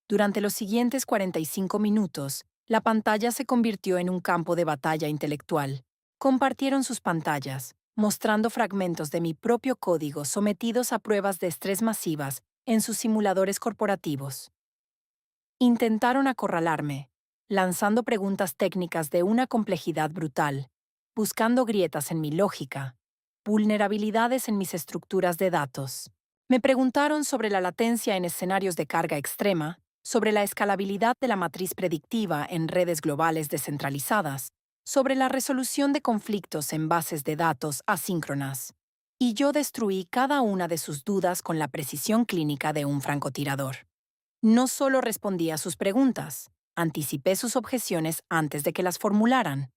Durante los siguientes 45 minutos, la pantalla se convirtió en un campo de batalla intelectual. Compartieron sus pantallas, mostrando fragmentos de mi propio código sometidos a pruebas de estrés masivas en sus simuladores corporativos. Intentaron acorralarme, lanzando preguntas técnicas de una complejidad brutal, buscando grietas en mi lógica, vulnerabilidades en mis estructuras de datos. Me preguntaron sobre la latencia en escenarios de carga extrema, sobre la escalabilidad de la matriz predictiva en redes globales descentralizadas, sobre la resolución de conflictos en bases de datos asíncronas. Y yo destruí cada una de sus dudas con la precisión clínica de un francotirador. No solo respondí a sus preguntas, anticipé sus objeciones antes de que las formularan,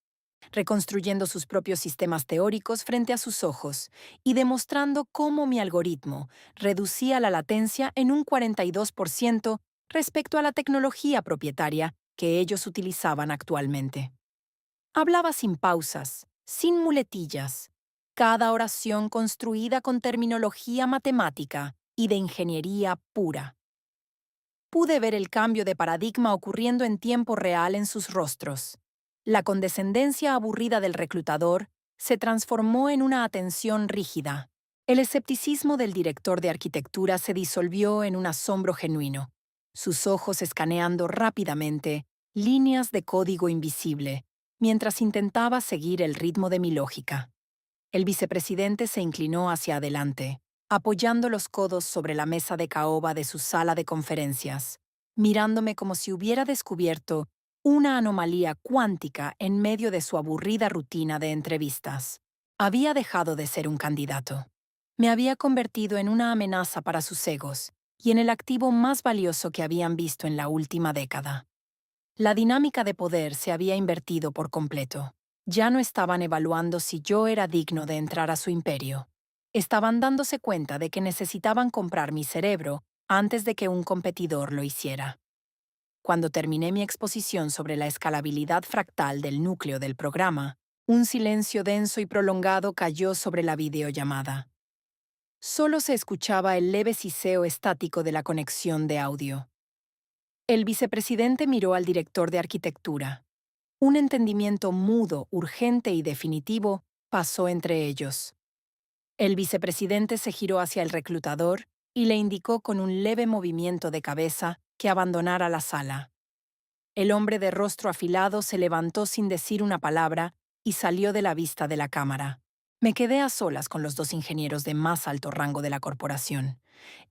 reconstruyendo sus propios sistemas teóricos frente a sus ojos y demostrando cómo mi algoritmo reducía la latencia en un 42% respecto a la tecnología propietaria que ellos utilizaban actualmente. Hablaba sin pausas, sin muletillas, cada oración construida con terminología matemática y de ingeniería pura. Pude ver el cambio de paradigma ocurriendo en tiempo real en sus rostros. La condescendencia aburrida del reclutador se transformó en una atención rígida. El escepticismo del director de arquitectura se disolvió en un asombro genuino, sus ojos escaneando rápidamente líneas de código invisible, mientras intentaba seguir el ritmo de mi lógica. El vicepresidente se inclinó hacia adelante, apoyando los codos sobre la mesa de caoba de su sala de conferencias, mirándome como si hubiera descubierto una anomalía cuántica en medio de su aburrida rutina de entrevistas. Había dejado de ser un candidato. Me había convertido en una amenaza para sus egos y en el activo más valioso que habían visto en la última década. La dinámica de poder se había invertido por completo. Ya no estaban evaluando si yo era digno de entrar a su imperio. Estaban dándose cuenta de que necesitaban comprar mi cerebro antes de que un competidor lo hiciera. Cuando terminé mi exposición sobre la escalabilidad fractal del núcleo del programa, un silencio denso y prolongado cayó sobre la videollamada. Solo se escuchaba el leve siseo estático de la conexión de audio. El vicepresidente miró al director de arquitectura. Un entendimiento mudo, urgente y definitivo pasó entre ellos. El vicepresidente se giró hacia el reclutador y le indicó con un leve movimiento de cabeza que abandonara la sala. El hombre de rostro afilado se levantó sin decir una palabra y salió de la vista de la cámara. Me quedé a solas con los dos ingenieros de más alto rango de la corporación.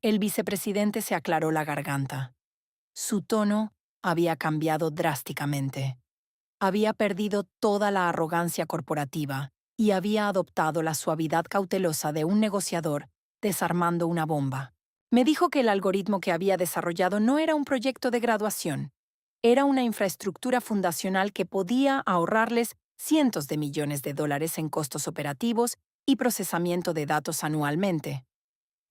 El vicepresidente se aclaró la garganta. Su tono había cambiado drásticamente. Había perdido toda la arrogancia corporativa y había adoptado la suavidad cautelosa de un negociador desarmando una bomba. Me dijo que el algoritmo que había desarrollado no era un proyecto de graduación. Era una infraestructura fundacional que podía ahorrarles cientos de millones de dólares en costos operativos y procesamiento de datos anualmente.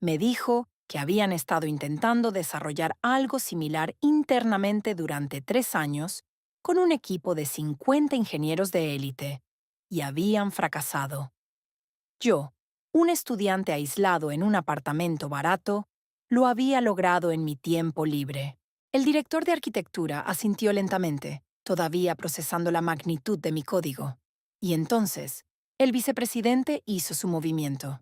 Me dijo que habían estado intentando desarrollar algo similar internamente durante 3 años con un equipo de 50 ingenieros de élite, y habían fracasado. Yo, un estudiante aislado en un apartamento barato, lo había logrado en mi tiempo libre. El director de arquitectura asintió lentamente, todavía procesando la magnitud de mi código. Y entonces, el vicepresidente hizo su movimiento.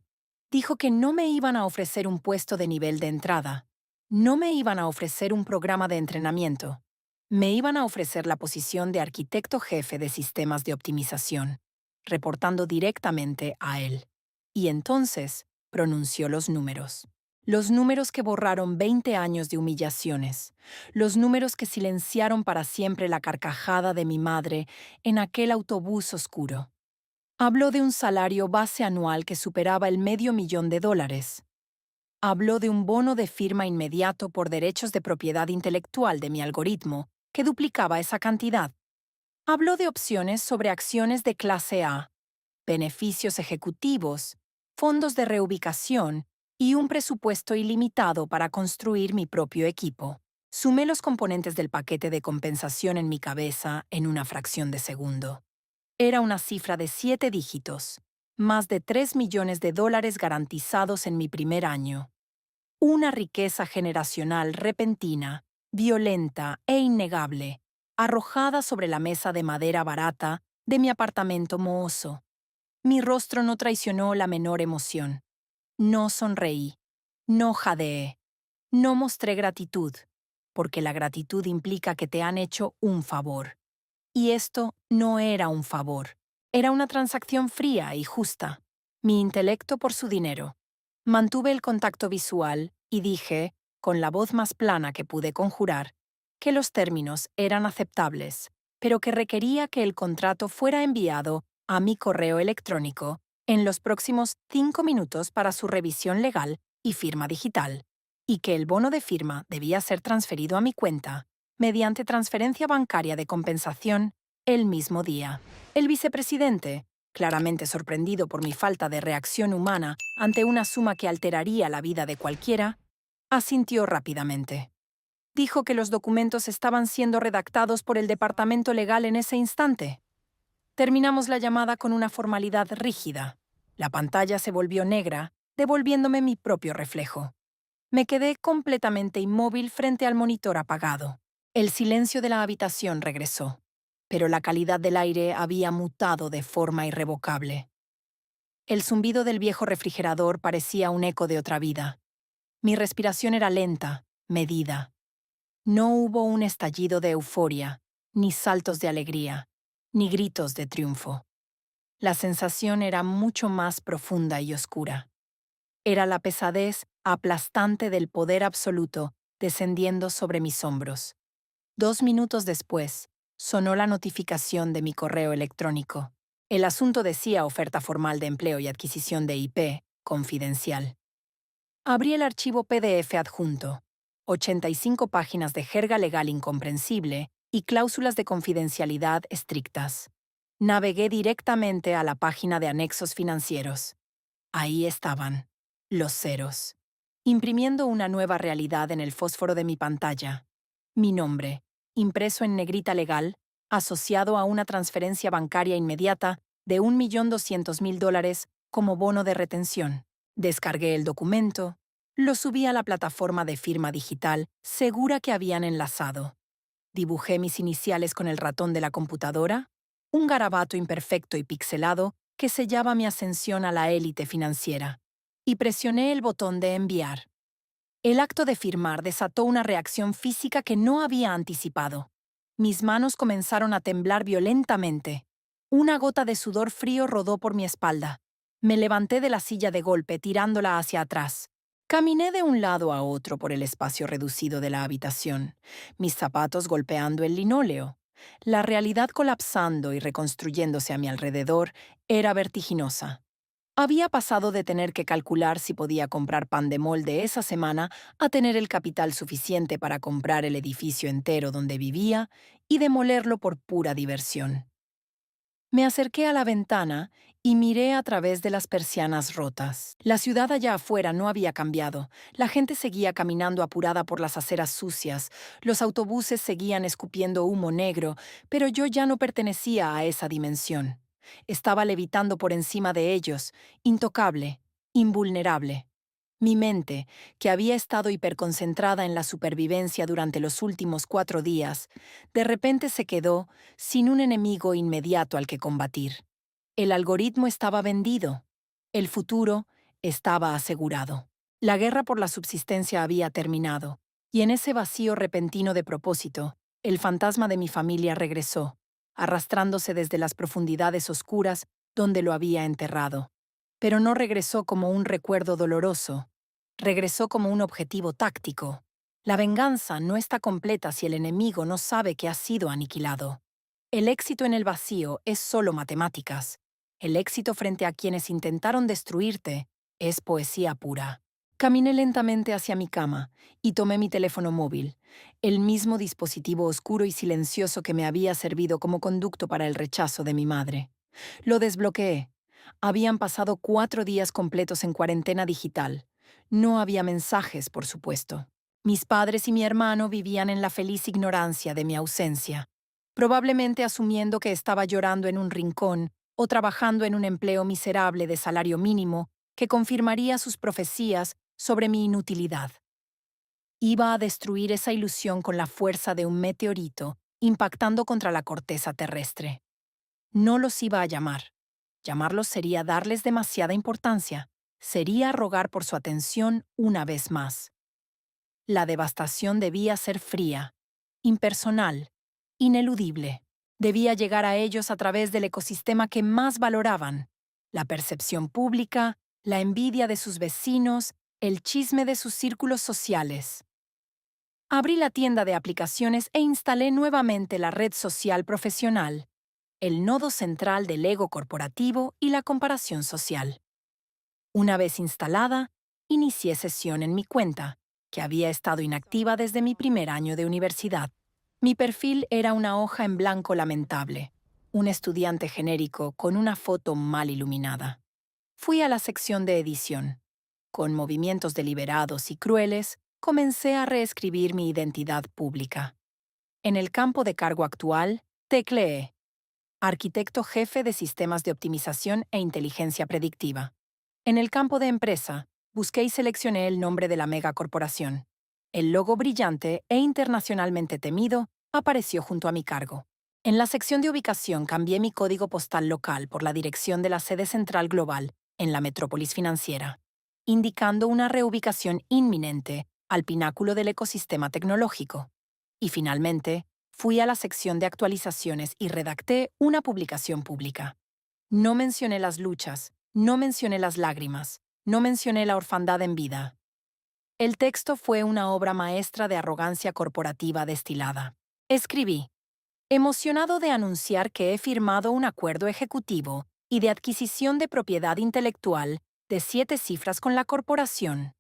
Dijo que no me iban a ofrecer un puesto de nivel de entrada. No me iban a ofrecer un programa de entrenamiento. Me iban a ofrecer la posición de arquitecto jefe de sistemas de optimización, reportando directamente a él. Y entonces pronunció los números. Los números que borraron 20 años de humillaciones. Los números que silenciaron para siempre la carcajada de mi madre en aquel autobús oscuro. Habló de un salario base anual que superaba el $500,000. Habló de un bono de firma inmediato por derechos de propiedad intelectual de mi algoritmo, que duplicaba esa cantidad. Habló de opciones sobre acciones de clase A, beneficios ejecutivos, fondos de reubicación y un presupuesto ilimitado para construir mi propio equipo. Sumé los componentes del paquete de compensación en mi cabeza en una fracción de segundo. Era una cifra de 7 dígitos, más de $3 millones garantizados en mi primer año. Una riqueza generacional repentina, violenta e innegable, arrojada sobre la mesa de madera barata de mi apartamento mohoso. Mi rostro no traicionó la menor emoción. No sonreí, no jadeé, no mostré gratitud, porque la gratitud implica que te han hecho un favor. Y esto no era un favor, era una transacción fría y justa. Mi intelecto por su dinero. Mantuve el contacto visual y dije, con la voz más plana que pude conjurar, que los términos eran aceptables, pero que requería que el contrato fuera enviado a mi correo electrónico en los próximos 5 minutos para su revisión legal y firma digital, y que el bono de firma debía ser transferido a mi cuenta mediante transferencia bancaria de compensación el mismo día. El vicepresidente, claramente sorprendido por mi falta de reacción humana ante una suma que alteraría la vida de cualquiera, asintió rápidamente. Dijo que los documentos estaban siendo redactados por el departamento legal en ese instante. Terminamos la llamada con una formalidad rígida. La pantalla se volvió negra, devolviéndome mi propio reflejo. Me quedé completamente inmóvil frente al monitor apagado. El silencio de la habitación regresó, pero la calidad del aire había mutado de forma irrevocable. El zumbido del viejo refrigerador parecía un eco de otra vida. Mi respiración era lenta, medida. No hubo un estallido de euforia, ni saltos de alegría, ni gritos de triunfo. La sensación era mucho más profunda y oscura. Era la pesadez aplastante del poder absoluto descendiendo sobre mis hombros. 2 minutos después, sonó la notificación de mi correo electrónico. El asunto decía oferta formal de empleo y adquisición de IP, confidencial. Abrí el archivo PDF adjunto, 85 páginas de jerga legal incomprensible y cláusulas de confidencialidad estrictas. Navegué directamente a la página de anexos financieros. Ahí estaban, los ceros, imprimiendo una nueva realidad en el fósforo de mi pantalla. Mi nombre, impreso en negrita legal, asociado a una transferencia bancaria inmediata de $1.200.000 como bono de retención. Descargué el documento, lo subí a la plataforma de firma digital segura que habían enlazado. Dibujé mis iniciales con el ratón de la computadora, un garabato imperfecto y pixelado que sellaba mi ascensión a la élite financiera, y presioné el botón de enviar. El acto de firmar desató una reacción física que no había anticipado. Mis manos comenzaron a temblar violentamente. Una gota de sudor frío rodó por mi espalda. Me levanté de la silla de golpe, tirándola hacia atrás. Caminé de un lado a otro por el espacio reducido de la habitación, mis zapatos golpeando el linóleo. La realidad colapsando y reconstruyéndose a mi alrededor era vertiginosa. Había pasado de tener que calcular si podía comprar pan de molde esa semana a tener el capital suficiente para comprar el edificio entero donde vivía y demolerlo por pura diversión. Me acerqué a la ventana y miré a través de las persianas rotas. La ciudad allá afuera no había cambiado. La gente seguía caminando apurada por las aceras sucias, los autobuses seguían escupiendo humo negro, pero yo ya no pertenecía a esa dimensión. Estaba levitando por encima de ellos, intocable, invulnerable. Mi mente, que había estado hiperconcentrada en la supervivencia durante los últimos 4 días, de repente se quedó sin un enemigo inmediato al que combatir. El algoritmo estaba vendido. El futuro estaba asegurado. La guerra por la subsistencia había terminado, y en ese vacío repentino de propósito, el fantasma de mi familia regresó, arrastrándose desde las profundidades oscuras donde lo había enterrado. Pero no regresó como un recuerdo doloroso, regresó como un objetivo táctico. La venganza no está completa si el enemigo no sabe que ha sido aniquilado. El éxito en el vacío es solo matemáticas. El éxito frente a quienes intentaron destruirte es poesía pura. Caminé lentamente hacia mi cama y tomé mi teléfono móvil, el mismo dispositivo oscuro y silencioso que me había servido como conducto para el rechazo de mi madre. Lo desbloqueé. Habían pasado 4 días completos en cuarentena digital. No había mensajes, por supuesto. Mis padres y mi hermano vivían en la feliz ignorancia de mi ausencia, probablemente asumiendo que estaba llorando en un rincón o trabajando en un empleo miserable de salario mínimo que confirmaría sus profecías sobre mi inutilidad. Iba a destruir esa ilusión con la fuerza de un meteorito impactando contra la corteza terrestre. No los iba a llamar. Llamarlos sería darles demasiada importancia, sería rogar por su atención una vez más. La devastación debía ser fría, impersonal, ineludible. Debía llegar a ellos a través del ecosistema que más valoraban, la percepción pública, la envidia de sus vecinos, el chisme de sus círculos sociales. Abrí la tienda de aplicaciones e instalé nuevamente la red social profesional, el nodo central del ego corporativo y la comparación social. Una vez instalada, inicié sesión en mi cuenta, que había estado inactiva desde mi primer año de universidad. Mi perfil era una hoja en blanco lamentable, un estudiante genérico con una foto mal iluminada. Fui a la sección de edición. Con movimientos deliberados y crueles, comencé a reescribir mi identidad pública. En el campo de cargo actual, tecleé Arquitecto jefe de sistemas de optimización e inteligencia predictiva. En el campo de empresa, busqué y seleccioné el nombre de la megacorporación. El logo brillante e internacionalmente temido apareció junto a mi cargo. En la sección de ubicación cambié mi código postal local por la dirección de la sede central global en la metrópolis financiera, indicando una reubicación inminente al pináculo del ecosistema tecnológico. Y finalmente, fui a la sección de actualizaciones y redacté una publicación pública. No mencioné las luchas, no mencioné las lágrimas, no mencioné la orfandad en vida. El texto fue una obra maestra de arrogancia corporativa destilada. Escribí, emocionado de anunciar que he firmado un acuerdo ejecutivo y de adquisición de propiedad intelectual de 7 cifras con la corporación.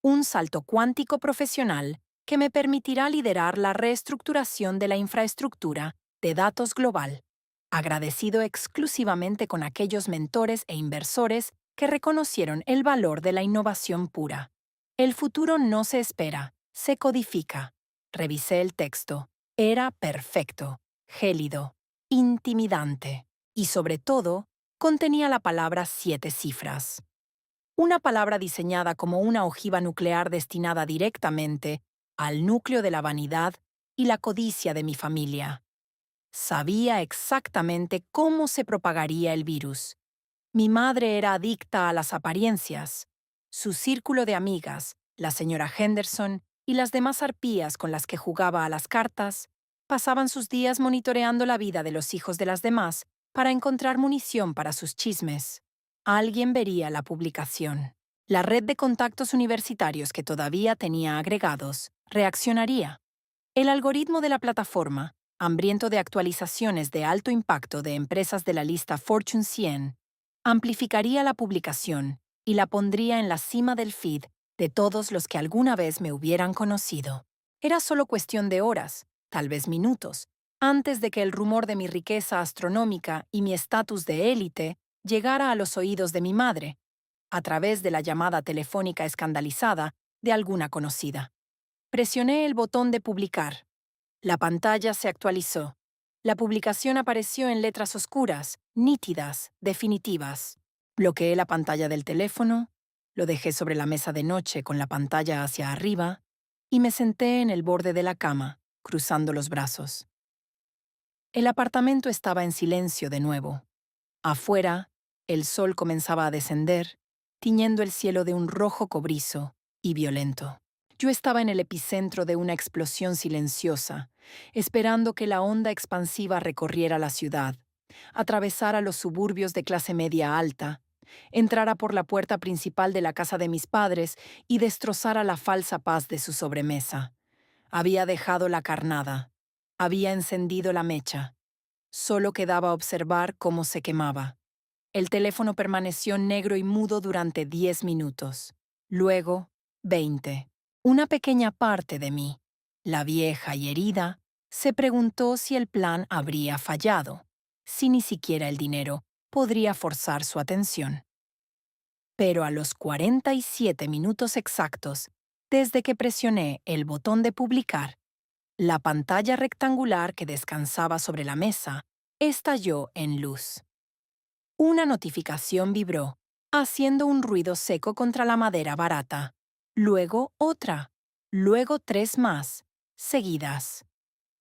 Un salto cuántico profesional que me permitirá liderar la reestructuración de la infraestructura de datos global, agradecido exclusivamente con aquellos mentores e inversores que reconocieron el valor de la innovación pura. El futuro no se espera, se codifica. Revisé el texto. Era perfecto, gélido, intimidante y, sobre todo, contenía la palabra 7 cifras. Una palabra diseñada como una ojiva nuclear destinada directamente al núcleo de la vanidad y la codicia de mi familia. Sabía exactamente cómo se propagaría el virus. Mi madre era adicta a las apariencias. Su círculo de amigas, la señora Henderson y las demás arpías con las que jugaba a las cartas, pasaban sus días monitoreando la vida de los hijos de las demás para encontrar munición para sus chismes. Alguien vería la publicación. La red de contactos universitarios que todavía tenía agregados reaccionaría. El algoritmo de la plataforma, hambriento de actualizaciones de alto impacto de empresas de la lista Fortune 100, amplificaría la publicación y la pondría en la cima del feed de todos los que alguna vez me hubieran conocido. Era solo cuestión de horas, tal vez minutos, antes de que el rumor de mi riqueza astronómica y mi estatus de élite llegara a los oídos de mi madre, a través de la llamada telefónica escandalizada de alguna conocida. Presioné el botón de publicar. La pantalla se actualizó. La publicación apareció en letras oscuras, nítidas, definitivas. Bloqueé la pantalla del teléfono, lo dejé sobre la mesa de noche con la pantalla hacia arriba y me senté en el borde de la cama, cruzando los brazos. El apartamento estaba en silencio de nuevo. Afuera, el sol comenzaba a descender, tiñendo el cielo de un rojo cobrizo y violento. Yo estaba en el epicentro de una explosión silenciosa, esperando que la onda expansiva recorriera la ciudad, atravesara los suburbios de clase media alta, entrara por la puerta principal de la casa de mis padres y destrozara la falsa paz de su sobremesa. Había dejado la carnada, había encendido la mecha. Solo quedaba observar cómo se quemaba. El teléfono permaneció negro y mudo durante 10 minutos. Luego, 20. Una pequeña parte de mí, la vieja y herida, se preguntó si el plan habría fallado, si ni siquiera el dinero podría forzar su atención. Pero a los 47 minutos exactos, desde que presioné el botón de publicar, la pantalla rectangular que descansaba sobre la mesa estalló en luz. Una notificación vibró, haciendo un ruido seco contra la madera barata. Luego otra, luego 3 más, seguidas.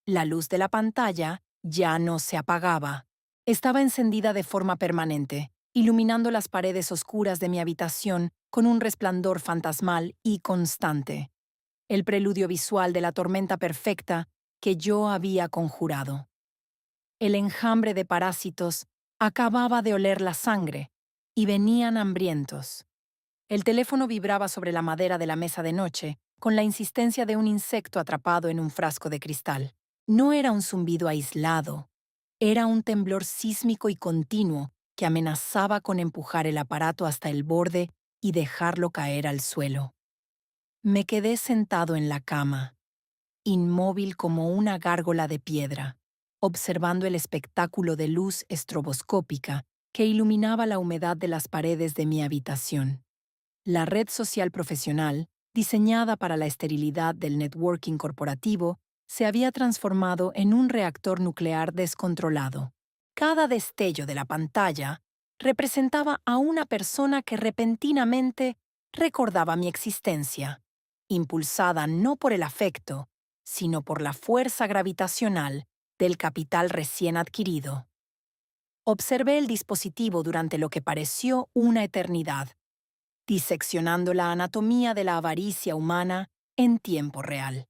La luz de la pantalla ya no se apagaba. Estaba encendida de forma permanente, iluminando las paredes oscuras de mi habitación con un resplandor fantasmal y constante. El preludio visual de la tormenta perfecta que yo había conjurado. El enjambre de parásitos acababa de oler la sangre y venían hambrientos. El teléfono vibraba sobre la madera de la mesa de noche con la insistencia de un insecto atrapado en un frasco de cristal. No era un zumbido aislado, era un temblor sísmico y continuo que amenazaba con empujar el aparato hasta el borde y dejarlo caer al suelo. Me quedé sentado en la cama, inmóvil como una gárgola de piedra, observando el espectáculo de luz estroboscópica que iluminaba la humedad de las paredes de mi habitación. La red social profesional, diseñada para la esterilidad del networking corporativo, se había transformado en un reactor nuclear descontrolado. Cada destello de la pantalla representaba a una persona que repentinamente recordaba mi existencia, impulsada no por el afecto, sino por la fuerza gravitacional del capital recién adquirido. Observé el dispositivo durante lo que pareció una eternidad, diseccionando la anatomía de la avaricia humana en tiempo real.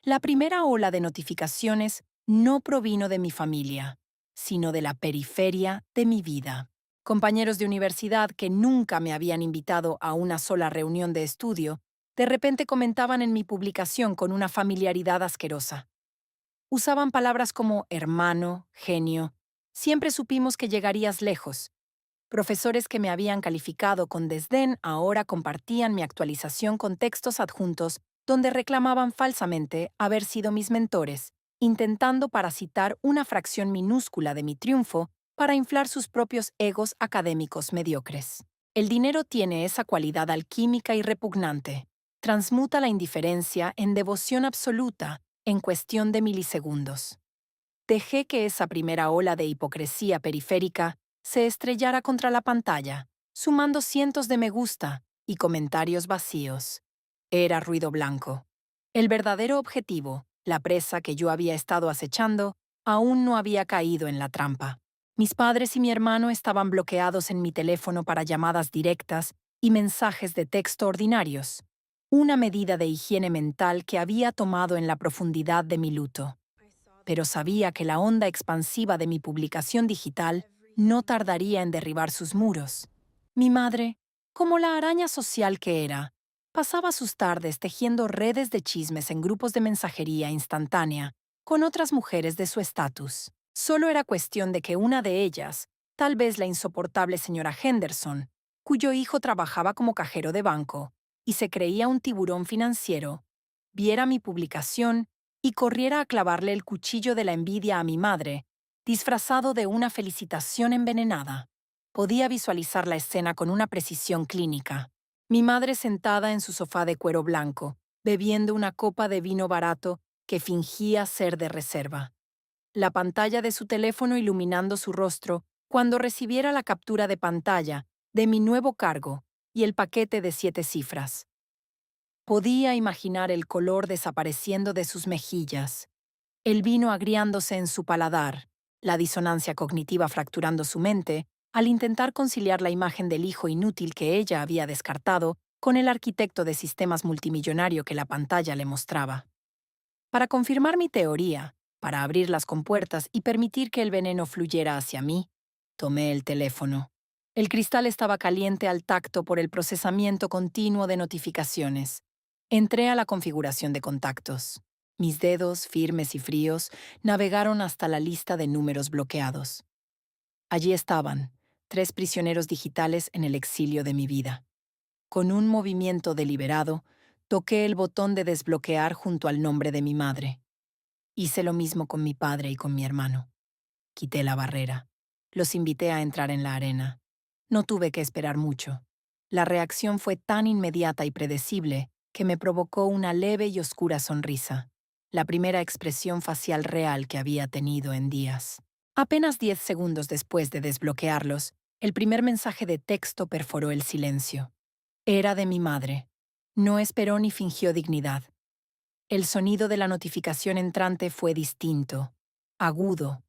La primera ola de notificaciones no provino de mi familia, sino de la periferia de mi vida. Compañeros de universidad que nunca me habían invitado a una sola reunión de estudio, de repente comentaban en mi publicación con una familiaridad asquerosa. Usaban palabras como hermano, genio. Siempre supimos que llegarías lejos. Profesores que me habían calificado con desdén ahora compartían mi actualización con textos adjuntos donde reclamaban falsamente haber sido mis mentores, intentando parasitar una fracción minúscula de mi triunfo para inflar sus propios egos académicos mediocres. El dinero tiene esa cualidad alquímica y repugnante. Transmuta la indiferencia en devoción absoluta en cuestión de milisegundos. Dejé que esa primera ola de hipocresía periférica se estrellara contra la pantalla, sumando cientos de me gusta y comentarios vacíos. Era ruido blanco. El verdadero objetivo, la presa que yo había estado acechando, aún no había caído en la trampa. Mis padres y mi hermano estaban bloqueados en mi teléfono para llamadas directas y mensajes de texto ordinarios, una medida de higiene mental que había tomado en la profundidad de mi luto. pero sabía que la onda expansiva de mi publicación digital no tardaría en derribar sus muros. Mi madre, como la araña social que era, pasaba sus tardes tejiendo redes de chismes en grupos de mensajería instantánea con otras mujeres de su estatus. Solo era cuestión de que una de ellas, tal vez la insoportable señora Henderson, cuyo hijo trabajaba como cajero de banco y se creía un tiburón financiero, viera mi publicación y corriera a clavarle el cuchillo de la envidia a mi madre, disfrazado de una felicitación envenenada. Podía visualizar la escena con una precisión clínica. Mi madre sentada en su sofá de cuero blanco, bebiendo una copa de vino barato que fingía ser de reserva. La pantalla de su teléfono iluminando su rostro cuando recibiera la captura de pantalla de mi nuevo cargo y el paquete de 7 cifras. Podía imaginar el color desapareciendo de sus mejillas, el vino agriándose en su paladar, la disonancia cognitiva fracturando su mente al intentar conciliar la imagen del hijo inútil que ella había descartado con el arquitecto de sistemas multimillonario que la pantalla le mostraba. Para confirmar mi teoría, para abrir las compuertas y permitir que el veneno fluyera hacia mí, tomé el teléfono. El cristal estaba caliente al tacto por el procesamiento continuo de notificaciones. Entré a la configuración de contactos. Mis dedos, firmes y fríos, navegaron hasta la lista de números bloqueados. Allí estaban, 3 prisioneros digitales en el exilio de mi vida. Con un movimiento deliberado, toqué el botón de desbloquear junto al nombre de mi madre. Hice lo mismo con mi padre y con mi hermano. Quité la barrera. Los invité a entrar en la arena. No tuve que esperar mucho. La reacción fue tan inmediata y predecible que me provocó una leve y oscura sonrisa, la primera expresión facial real que había tenido en días. Apenas 10 segundos después de desbloquearlos, el primer mensaje de texto perforó el silencio. Era de mi madre. No esperó ni fingió dignidad. El sonido de la notificación entrante fue distinto, agudo,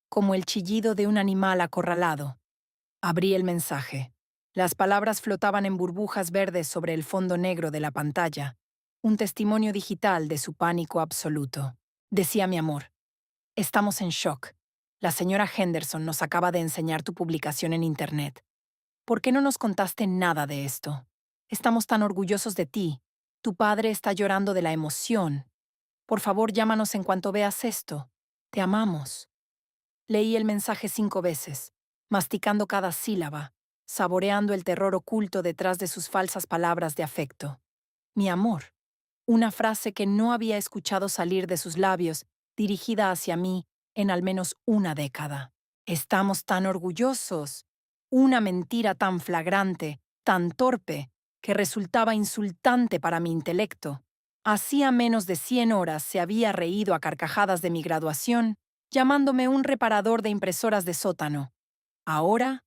como el chillido de un animal acorralado. Abrí el mensaje. Las palabras flotaban en burbujas verdes sobre el fondo negro de la pantalla, un testimonio digital de su pánico absoluto. Decía mi amor: estamos en shock. La señora Henderson nos acaba de enseñar tu publicación en Internet. ¿Por qué no nos contaste nada de esto? Estamos tan orgullosos de ti. Tu padre está llorando de la emoción. Por favor, llámanos en cuanto veas esto. Te amamos. Leí el mensaje 5 veces, masticando cada sílaba, saboreando el terror oculto detrás de sus falsas palabras de afecto. Mi amor. Una frase que no había escuchado salir de sus labios, dirigida hacia mí en al menos una década. Estamos tan orgullosos. Una mentira tan flagrante, tan torpe, que resultaba insultante para mi intelecto. Hacía menos de 100 horas se había reído a carcajadas de mi graduación, llamándome un reparador de impresoras de sótano. Ahora,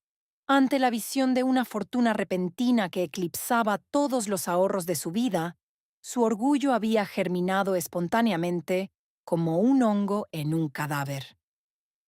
ante la visión de una fortuna repentina que eclipsaba todos los ahorros de su vida, su orgullo había germinado espontáneamente como un hongo en un cadáver.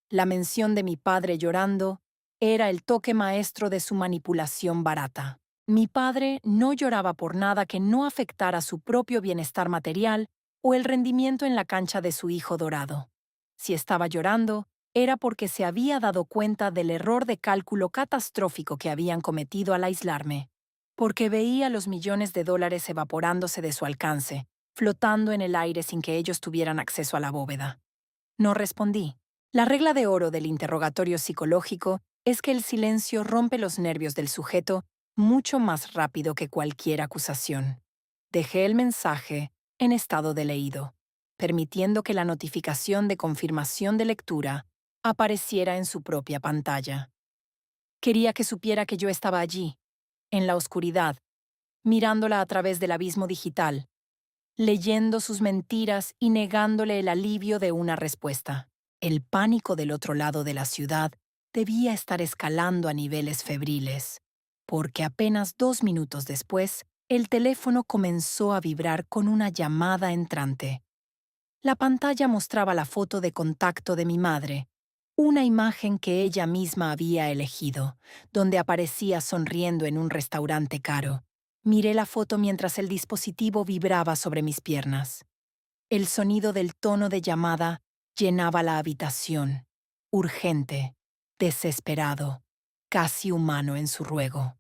La mención de mi padre llorando era el toque maestro de su manipulación barata. Mi padre no lloraba por nada que no afectara su propio bienestar material o el rendimiento en la cancha de su hijo dorado. Si estaba llorando, era porque se había dado cuenta del error de cálculo catastrófico que habían cometido al aislarme, porque veía los millones de dólares evaporándose de su alcance, flotando en el aire sin que ellos tuvieran acceso a la bóveda. No respondí. La regla de oro del interrogatorio psicológico es que el silencio rompe los nervios del sujeto mucho más rápido que cualquier acusación. Dejé el mensaje en estado de leído, permitiendo que la notificación de confirmación de lectura apareciera en su propia pantalla. Quería que supiera que yo estaba allí, en la oscuridad, mirándola a través del abismo digital, leyendo sus mentiras y negándole el alivio de una respuesta. El pánico del otro lado de la ciudad debía estar escalando a niveles febriles, porque apenas 2 minutos después, el teléfono comenzó a vibrar con una llamada entrante. La pantalla mostraba la foto de contacto de mi madre, una imagen que ella misma había elegido, donde aparecía sonriendo en un restaurante caro. Miré la foto mientras el dispositivo vibraba sobre mis piernas. El sonido del tono de llamada llenaba la habitación, urgente, desesperado, casi humano en su ruego.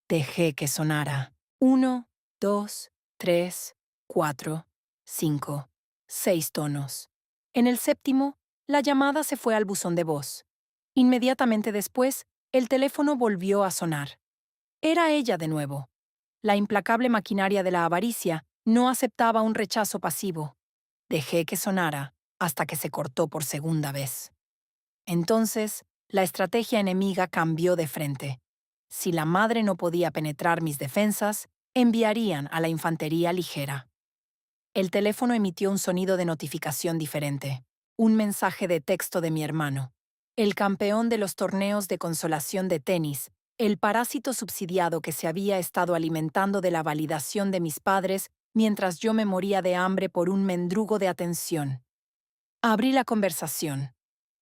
Dejé que sonara. 1, 2, 3, 4, 5, 6 tonos. En el séptimo, la llamada se fue al buzón de voz. Inmediatamente después, el teléfono volvió a sonar. Era ella de nuevo. La implacable maquinaria de la avaricia no aceptaba un rechazo pasivo. Dejé que sonara hasta que se cortó por segunda vez. Entonces, la estrategia enemiga cambió de frente. Si la madre no podía penetrar mis defensas, enviarían a la infantería ligera. El teléfono emitió un sonido de notificación diferente. Un mensaje de texto de mi hermano. El campeón de los torneos de consolación de tenis, el parásito subsidiado que se había estado alimentando de la validación de mis padres mientras yo me moría de hambre por un mendrugo de atención. Abrí la conversación.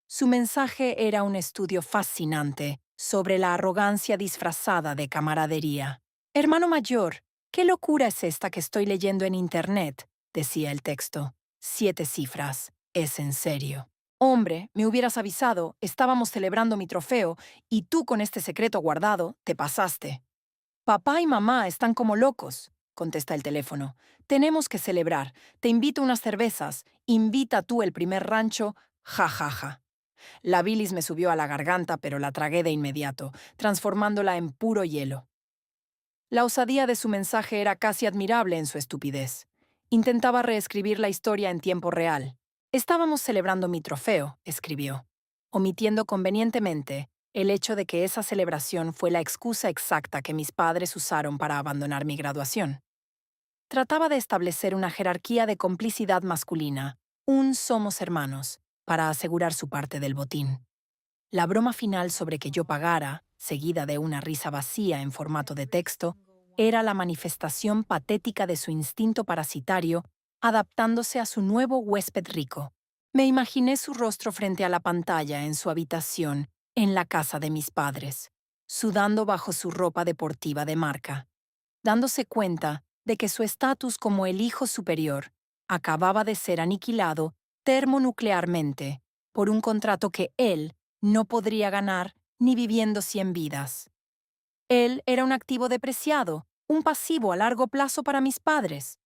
Su mensaje era un estudio fascinante sobre la arrogancia disfrazada de camaradería. Hermano mayor, ¿qué locura es esta que estoy leyendo en Internet?, decía el texto. 7 cifras. Es en serio. Hombre, me hubieras avisado, estábamos celebrando mi trofeo, y tú con este secreto guardado, te pasaste. Papá y mamá están como locos, contesta el teléfono. Tenemos que celebrar. Te invito unas cervezas. Invita tú el primer rancho. Ja, ja, ja. La bilis me subió a la garganta, pero la tragué de inmediato, transformándola en puro hielo. La osadía de su mensaje era casi admirable en su estupidez. Intentaba reescribir la historia en tiempo real. Estábamos celebrando mi trofeo, escribió, omitiendo convenientemente el hecho de que esa celebración fue la excusa exacta que mis padres usaron para abandonar mi graduación. Trataba de establecer una jerarquía de complicidad masculina, un somos hermanos, para asegurar su parte del botín. La broma final sobre que yo pagara, seguida de una risa vacía en formato de texto, era la manifestación patética de su instinto parasitario adaptándose a su nuevo huésped rico. Me imaginé su rostro frente a la pantalla en su habitación, en la casa de mis padres, sudando bajo su ropa deportiva de marca, dándose cuenta de que su estatus como el hijo superior acababa de ser aniquilado termonuclearmente por un contrato que él no podría ganar ni viviendo 100 vidas. Él era un activo depreciado, un pasivo a largo plazo para mis padres.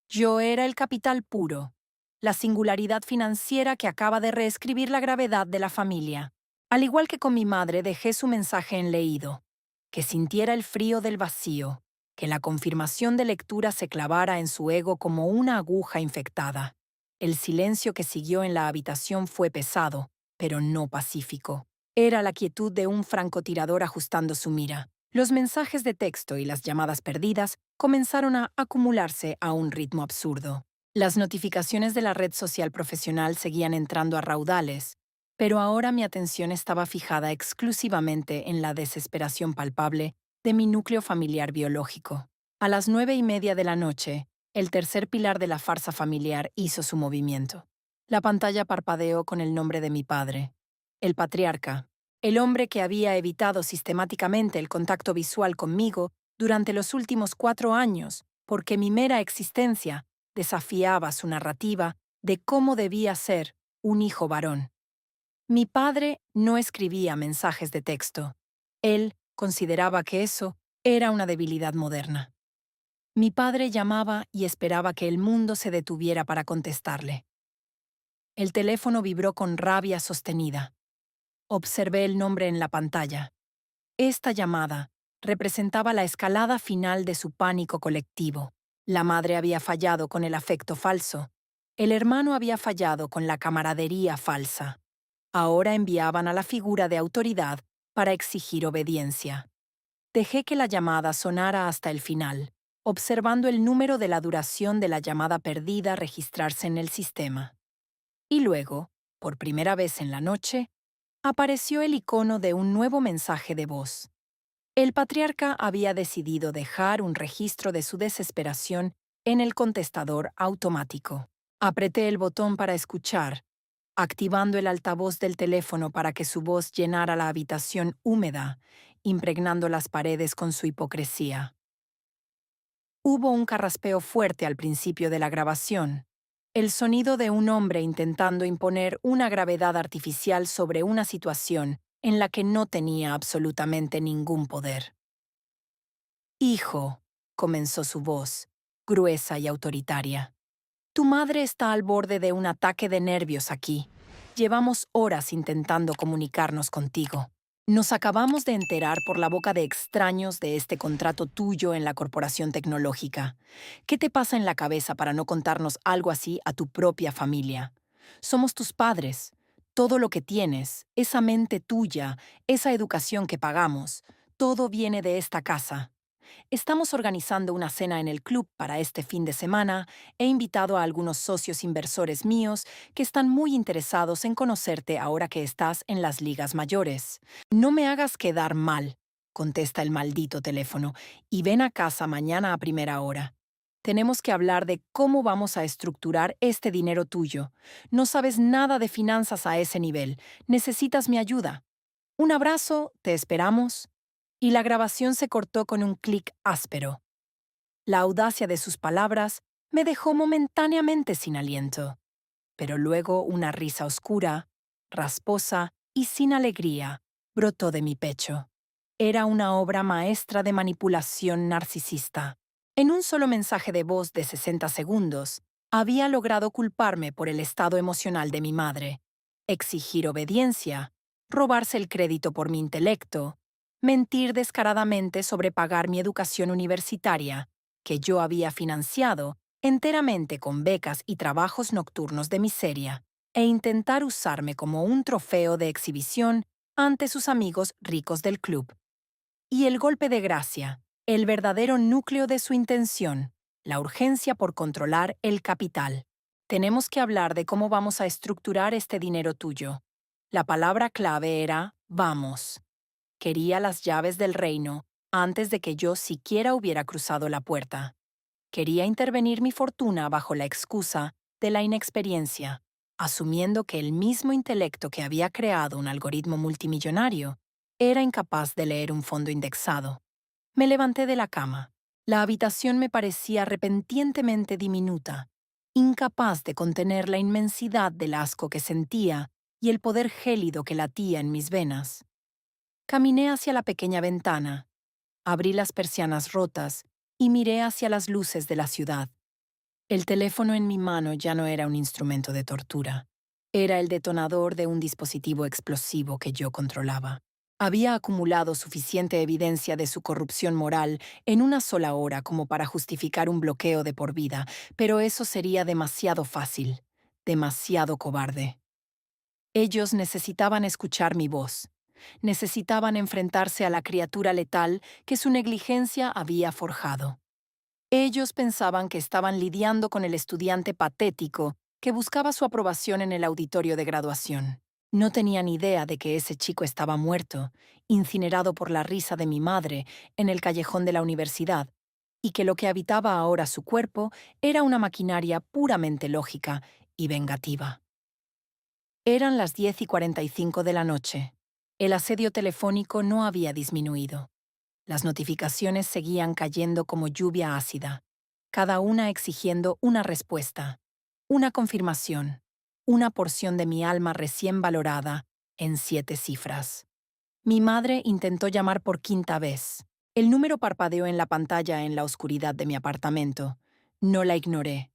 Yo era el capital puro, la singularidad financiera que acaba de reescribir la gravedad de la familia. Al igual que con mi madre, dejé su mensaje en leído, que sintiera el frío del vacío, que la confirmación de lectura se clavara en su ego como una aguja infectada. El silencio que siguió en la habitación fue pesado, pero no pacífico. Era la quietud de un francotirador ajustando su mira. Los mensajes de texto y las llamadas perdidas comenzaron a acumularse a un ritmo absurdo. Las notificaciones de la red social profesional seguían entrando a raudales, pero ahora mi atención estaba fijada exclusivamente en la desesperación palpable de mi núcleo familiar biológico. A las 9:30 de la noche, el tercer pilar de la farsa familiar hizo su movimiento. La pantalla parpadeó con el nombre de mi padre, el patriarca, el hombre que había evitado sistemáticamente el contacto visual conmigo durante los últimos 4 años, porque mi mera existencia desafiaba su narrativa de cómo debía ser un hijo varón. Mi padre no escribía mensajes de texto. Él consideraba que eso era una debilidad moderna. Mi padre llamaba y esperaba que el mundo se detuviera para contestarle. El teléfono vibró con rabia sostenida. Observé el nombre en la pantalla. Esta llamada representaba la escalada final de su pánico colectivo. La madre había fallado con el afecto falso. El hermano había fallado con la camaradería falsa. Ahora enviaban a la figura de autoridad para exigir obediencia. Dejé que la llamada sonara hasta el final, observando el número de la duración de la llamada perdida registrarse en el sistema. Y luego, por primera vez en la noche, apareció el icono de un nuevo mensaje de voz. El patriarca había decidido dejar un registro de su desesperación en el contestador automático. Apreté el botón para escuchar, activando el altavoz del teléfono para que su voz llenara la habitación húmeda, impregnando las paredes con su hipocresía. Hubo un carraspeo fuerte al principio de la grabación, El sonido de un hombre intentando imponer una gravedad artificial sobre una situación en la que no tenía absolutamente ningún poder. Hijo, comenzó su voz, gruesa y autoritaria. Tu madre está al borde de un ataque de nervios aquí. Llevamos horas intentando comunicarnos contigo. Nos acabamos de enterar por la boca de extraños de este contrato tuyo en la corporación tecnológica. ¿Qué te pasa en la cabeza para no contarnos algo así a tu propia familia? Somos tus padres. Todo lo que tienes, esa mente tuya, esa educación que pagamos, todo viene de esta casa. Estamos organizando una cena en el club para este fin de semana. He invitado a algunos socios inversores míos que están muy interesados en conocerte ahora que estás en las ligas mayores. No me hagas quedar mal, contesta el maldito teléfono, y ven a casa mañana a primera hora. Tenemos que hablar de cómo vamos a estructurar este dinero tuyo. No sabes nada de finanzas a ese nivel. Necesitas mi ayuda. Un abrazo, te esperamos. Y la grabación se cortó con un clic áspero. La audacia de sus palabras me dejó momentáneamente sin aliento, pero luego una risa oscura, rasposa y sin alegría brotó de mi pecho. Era una obra maestra de manipulación narcisista. En un solo mensaje de voz de 60 segundos, había logrado culparme por el estado emocional de mi madre, exigir obediencia, robarse el crédito por mi intelecto, mentir descaradamente sobre pagar mi educación universitaria, que yo había financiado enteramente con becas y trabajos nocturnos de miseria, e intentar usarme como un trofeo de exhibición ante sus amigos ricos del club. Y el golpe de gracia, el verdadero núcleo de su intención, la urgencia por controlar el capital. Tenemos que hablar de cómo vamos a estructurar este dinero tuyo. La palabra clave era vamos. Quería las llaves del reino antes de que yo siquiera hubiera cruzado la puerta. Quería intervenir mi fortuna bajo la excusa de la inexperiencia, asumiendo que el mismo intelecto que había creado un algoritmo multimillonario era incapaz de leer un fondo indexado. Me levanté de la cama. La habitación me parecía repentinamente diminuta, incapaz de contener la inmensidad del asco que sentía y el poder gélido que latía en mis venas. Caminé hacia la pequeña ventana, abrí las persianas rotas y miré hacia las luces de la ciudad. El teléfono en mi mano ya no era un instrumento de tortura. Era el detonador de un dispositivo explosivo que yo controlaba. Había acumulado suficiente evidencia de su corrupción moral en una sola hora como para justificar un bloqueo de por vida, pero eso sería demasiado fácil, demasiado cobarde. Ellos necesitaban escuchar mi voz. Necesitaban enfrentarse a la criatura letal que su negligencia había forjado. Ellos pensaban que estaban lidiando con el estudiante patético que buscaba su aprobación en el auditorio de graduación. No tenían idea de que ese chico estaba muerto, incinerado por la risa de mi madre en el callejón de la universidad, y que lo que habitaba ahora su cuerpo era una maquinaria puramente lógica y vengativa. Eran las 10:45 de la noche. El asedio telefónico no había disminuido. Las notificaciones seguían cayendo como lluvia ácida, cada una exigiendo una respuesta, una confirmación, una porción de mi alma recién valorada en 7 cifras. Mi madre intentó llamar por quinta vez. El número parpadeó en la pantalla en la oscuridad de mi apartamento. No la ignoré.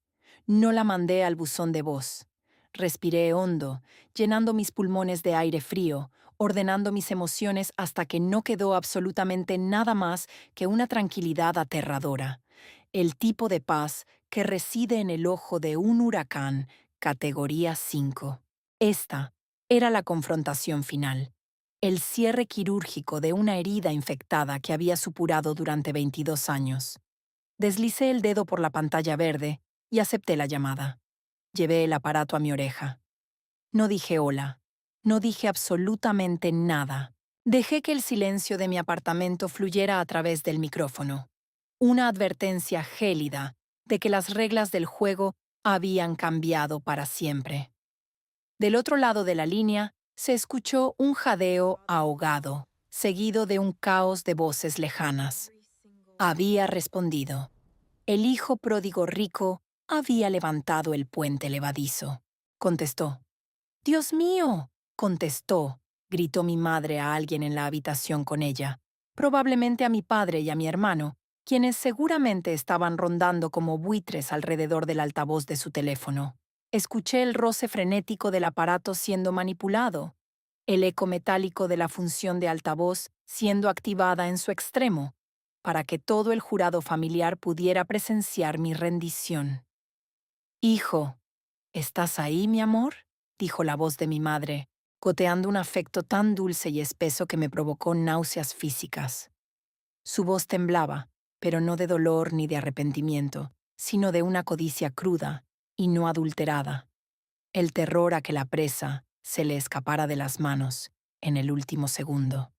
No la mandé al buzón de voz. Respiré hondo, llenando mis pulmones de aire frío, ordenando mis emociones hasta que no quedó absolutamente nada más que una tranquilidad aterradora. El tipo de paz que reside en el ojo de un huracán, categoría 5. Esta era la confrontación final. El cierre quirúrgico de una herida infectada que había supurado durante 22 años. Deslicé el dedo por la pantalla verde y acepté la llamada. Llevé el aparato a mi oreja. No dije hola. No dije absolutamente nada. Dejé que el silencio de mi apartamento fluyera a través del micrófono. Una advertencia gélida de que las reglas del juego habían cambiado para siempre. Del otro lado de la línea se escuchó un jadeo ahogado, seguido de un caos de voces lejanas. Había respondido. El hijo pródigo rico había levantado el puente levadizo. Contestó. «¡Dios mío!», contestó, gritó mi madre a alguien en la habitación con ella, probablemente a mi padre y a mi hermano, quienes seguramente estaban rondando como buitres alrededor del altavoz de su teléfono. Escuché el roce frenético del aparato siendo manipulado, el eco metálico de la función de altavoz siendo activada en su extremo, para que todo el jurado familiar pudiera presenciar mi rendición. «Hijo, ¿estás ahí, mi amor?», dijo la voz de mi madre, goteando un afecto tan dulce y espeso que me provocó náuseas físicas. Su voz temblaba, pero no de dolor ni de arrepentimiento, sino de una codicia cruda y no adulterada. El terror a que la presa se le escapara de las manos en el último segundo.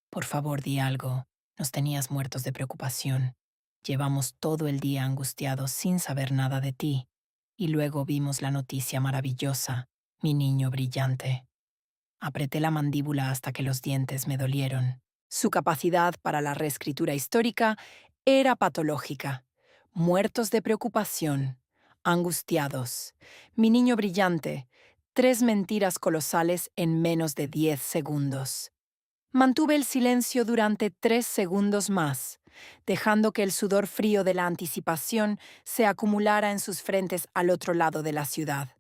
«Por favor, di algo. Nos tenías muertos de preocupación. Llevamos todo el día angustiados sin saber nada de ti. Y luego vimos la noticia maravillosa, mi niño brillante». Apreté la mandíbula hasta que los dientes me dolieron. Su capacidad para la reescritura histórica era patológica. Muertos de preocupación, angustiados. Mi niño brillante. 3 mentiras colosales en menos de 10 segundos. Mantuve el silencio durante 3 segundos más, dejando que el sudor frío de la anticipación se acumulara en sus frentes al otro lado de la ciudad.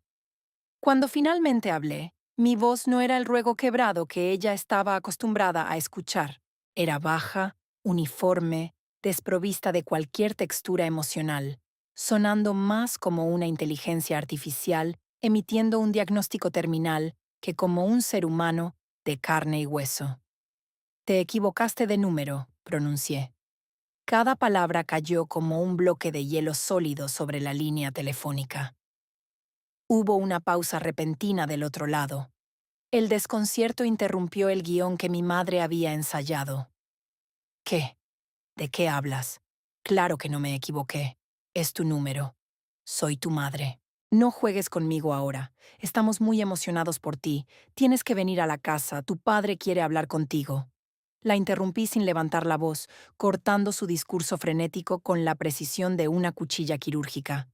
Cuando finalmente hablé, mi voz no era el ruego quebrado que ella estaba acostumbrada a escuchar. Era baja, uniforme, desprovista de cualquier textura emocional, sonando más como una inteligencia artificial, emitiendo un diagnóstico terminal que como un ser humano de carne y hueso. «Te equivocaste de número», pronuncié. Cada palabra cayó como un bloque de hielo sólido sobre la línea telefónica. Hubo una pausa repentina del otro lado. El desconcierto interrumpió el guión que mi madre había ensayado. «¿Qué? ¿De qué hablas? Claro que no me equivoqué. Es tu número. Soy tu madre. No juegues conmigo ahora. Estamos muy emocionados por ti. Tienes que venir a la casa. Tu padre quiere hablar contigo». La interrumpí sin levantar la voz, cortando su discurso frenético con la precisión de una cuchilla quirúrgica.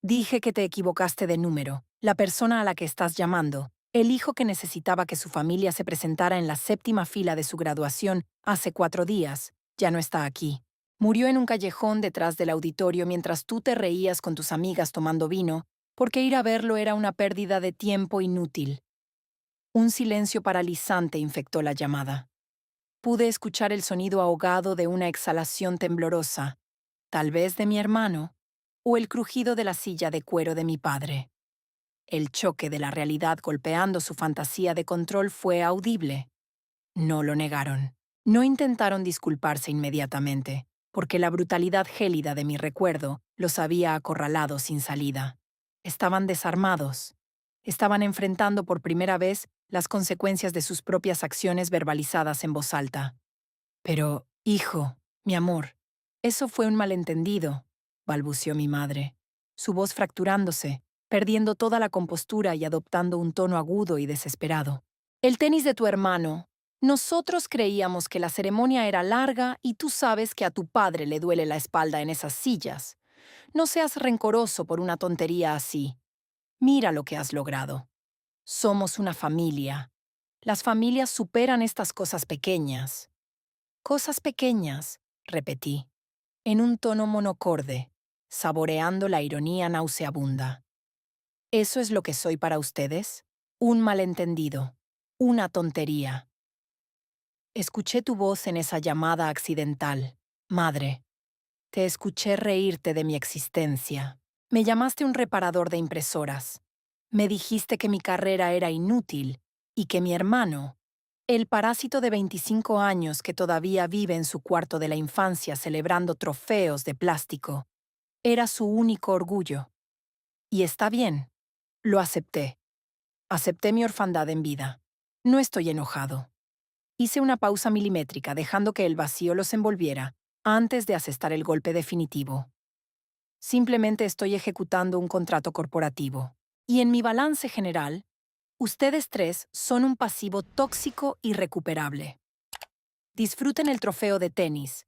«Dije que te equivocaste de número. La persona a la que estás llamando, el hijo que necesitaba que su familia se presentara en la 7ª fila de su graduación hace 4 días, ya no está aquí. Murió en un callejón detrás del auditorio mientras tú te reías con tus amigas tomando vino, porque ir a verlo era una pérdida de tiempo inútil». Un silencio paralizante infectó la llamada. Pude escuchar el sonido ahogado de una exhalación temblorosa, tal vez de mi hermano, o el crujido de la silla de cuero de mi padre. El choque de la realidad golpeando su fantasía de control fue audible. No lo negaron. No intentaron disculparse inmediatamente, porque la brutalidad gélida de mi recuerdo los había acorralado sin salida. Estaban desarmados. Estaban enfrentando por primera vez las consecuencias de sus propias acciones verbalizadas en voz alta. «Pero, hijo, mi amor, eso fue un malentendido», balbuceó mi madre, su voz fracturándose, perdiendo toda la compostura y adoptando un tono agudo y desesperado. «El tenis de tu hermano. Nosotros creíamos que la ceremonia era larga y tú sabes que a tu padre le duele la espalda en esas sillas. No seas rencoroso por una tontería así. Mira lo que has logrado. Somos una familia. Las familias superan estas cosas pequeñas». «Cosas pequeñas», repetí, en un tono monocorde, saboreando la ironía nauseabunda. «¿Eso es lo que soy para ustedes? Un malentendido. Una tontería». Escuché tu voz en esa llamada accidental. Madre, te escuché reírte de mi existencia. Me llamaste un reparador de impresoras. Me dijiste que mi carrera era inútil y que mi hermano, el parásito de 25 años que todavía vive en su cuarto de la infancia celebrando trofeos de plástico, era su único orgullo. Y está bien, lo acepté. Acepté mi orfandad en vida. No estoy enojado. Hice una pausa milimétrica dejando que el vacío los envolviera antes de asestar el golpe definitivo. Simplemente estoy ejecutando un contrato corporativo. Y en mi balance general, ustedes 3 son un pasivo tóxico irrecuperable. Disfruten el trofeo de tenis.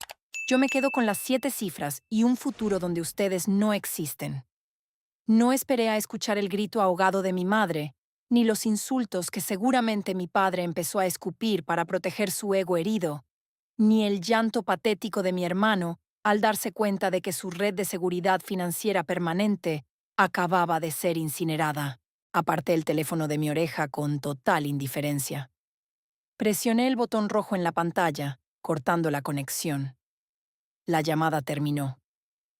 Yo me quedo con las 7 cifras y un futuro donde ustedes no existen. No esperé a escuchar el grito ahogado de mi madre, ni los insultos que seguramente mi padre empezó a escupir para proteger su ego herido, ni el llanto patético de mi hermano al darse cuenta de que su red de seguridad financiera permanente acababa de ser incinerada. Aparté el teléfono de mi oreja con total indiferencia. Presioné el botón rojo en la pantalla, cortando la conexión. La llamada terminó.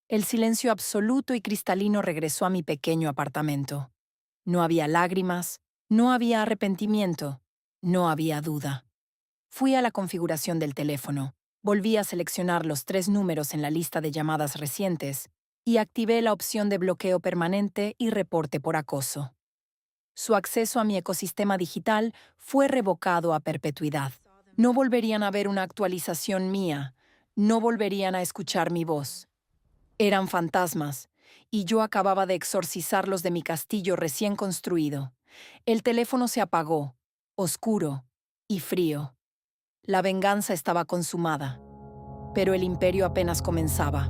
El silencio absoluto y cristalino regresó a mi pequeño apartamento. No había lágrimas, no había arrepentimiento, no había duda. Fui a la configuración del teléfono, volví a seleccionar los 3 números en la lista de llamadas recientes y activé la opción de bloqueo permanente y reporte por acoso. Su acceso a mi ecosistema digital fue revocado a perpetuidad. No volverían a ver una actualización mía, no volverían a escuchar mi voz. Eran fantasmas, y yo acababa de exorcizarlos de mi castillo recién construido. El teléfono se apagó, oscuro y frío. La venganza estaba consumada, pero el imperio apenas comenzaba.